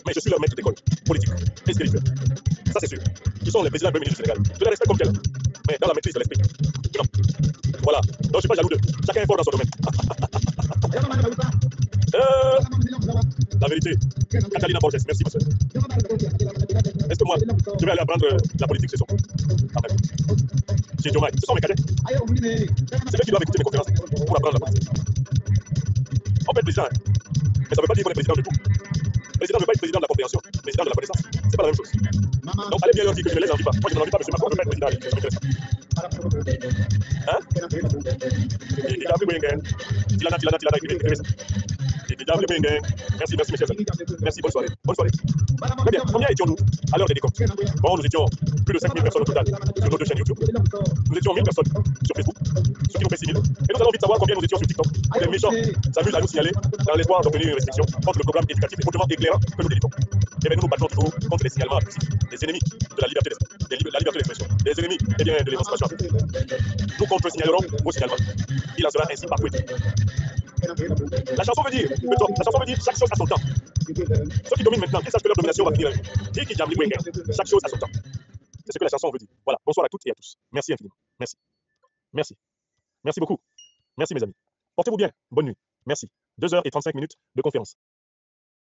Mais je suis leur maître d'école, politique et spirituelle. Ça, c'est sûr. Ils sont les présidents et premiers ministres du Sénégal. Je les respecte comme tels, mais dans la maîtrise de l'esprit. Non. Voilà. Donc, je ne suis pas jaloux d'eux. Chacun est fort dans son domaine. La vérité. Catalina Borges, merci, ma soeur. Est-ce que moi, je vais aller apprendre la politique chez Sonko? Chez Diomaye. Ce sont mes cadets. C'est eux qui doivent écouter mes conférences pour apprendre la politique. On peut être président, hein, mais ça ne veut pas dire qu'on est président de tout. Président ne veut pas être président de la compréhension, président de la connaissance. C'est pas la même chose. Donc allez bien leur dire que je ne les envie pas. Moi je n'en envie pas, monsieur Macron, je ne veux pas être président, ça m'intéresse pas. Hein? Il a appris bien, écrivez ça. Merci, merci, mes chers amis. Merci, bonne soirée. Bonne soirée. Très bien, combien étions-nous à l'heure des décomptes? Bon, nous étions plus de 5000 personnes au total sur nos deux chaînes YouTube. Nous étions 1000 personnes sur Facebook, ce qui nous fait 6000. Et nous allons vite savoir combien nous étions sur TikTok. Les méchants s'amusent à nous signaler dans l'espoir d'obtenir une restriction contre le programme éducatif et hautement éclairant que nous délivrons. Et bien, nous nous battons toujours contre les signalements abusifs, des ennemis de la liberté d'expression, des ennemis de l'émancipation africaine. Nous contre-signalerons vos signalements. Il en sera ainsi parfait. La chanson veut dire, chaque chose a son temps. Ceux qui dominent maintenant, qu'ils sachent que leur domination va finir. Chaque chose a son temps. C'est ce que la chanson veut dire. Voilà, bonsoir à toutes et à tous. Merci infiniment. Merci. Merci. Merci beaucoup. Merci mes amis. Portez-vous bien. Bonne nuit. Merci. 2h35 de conférence.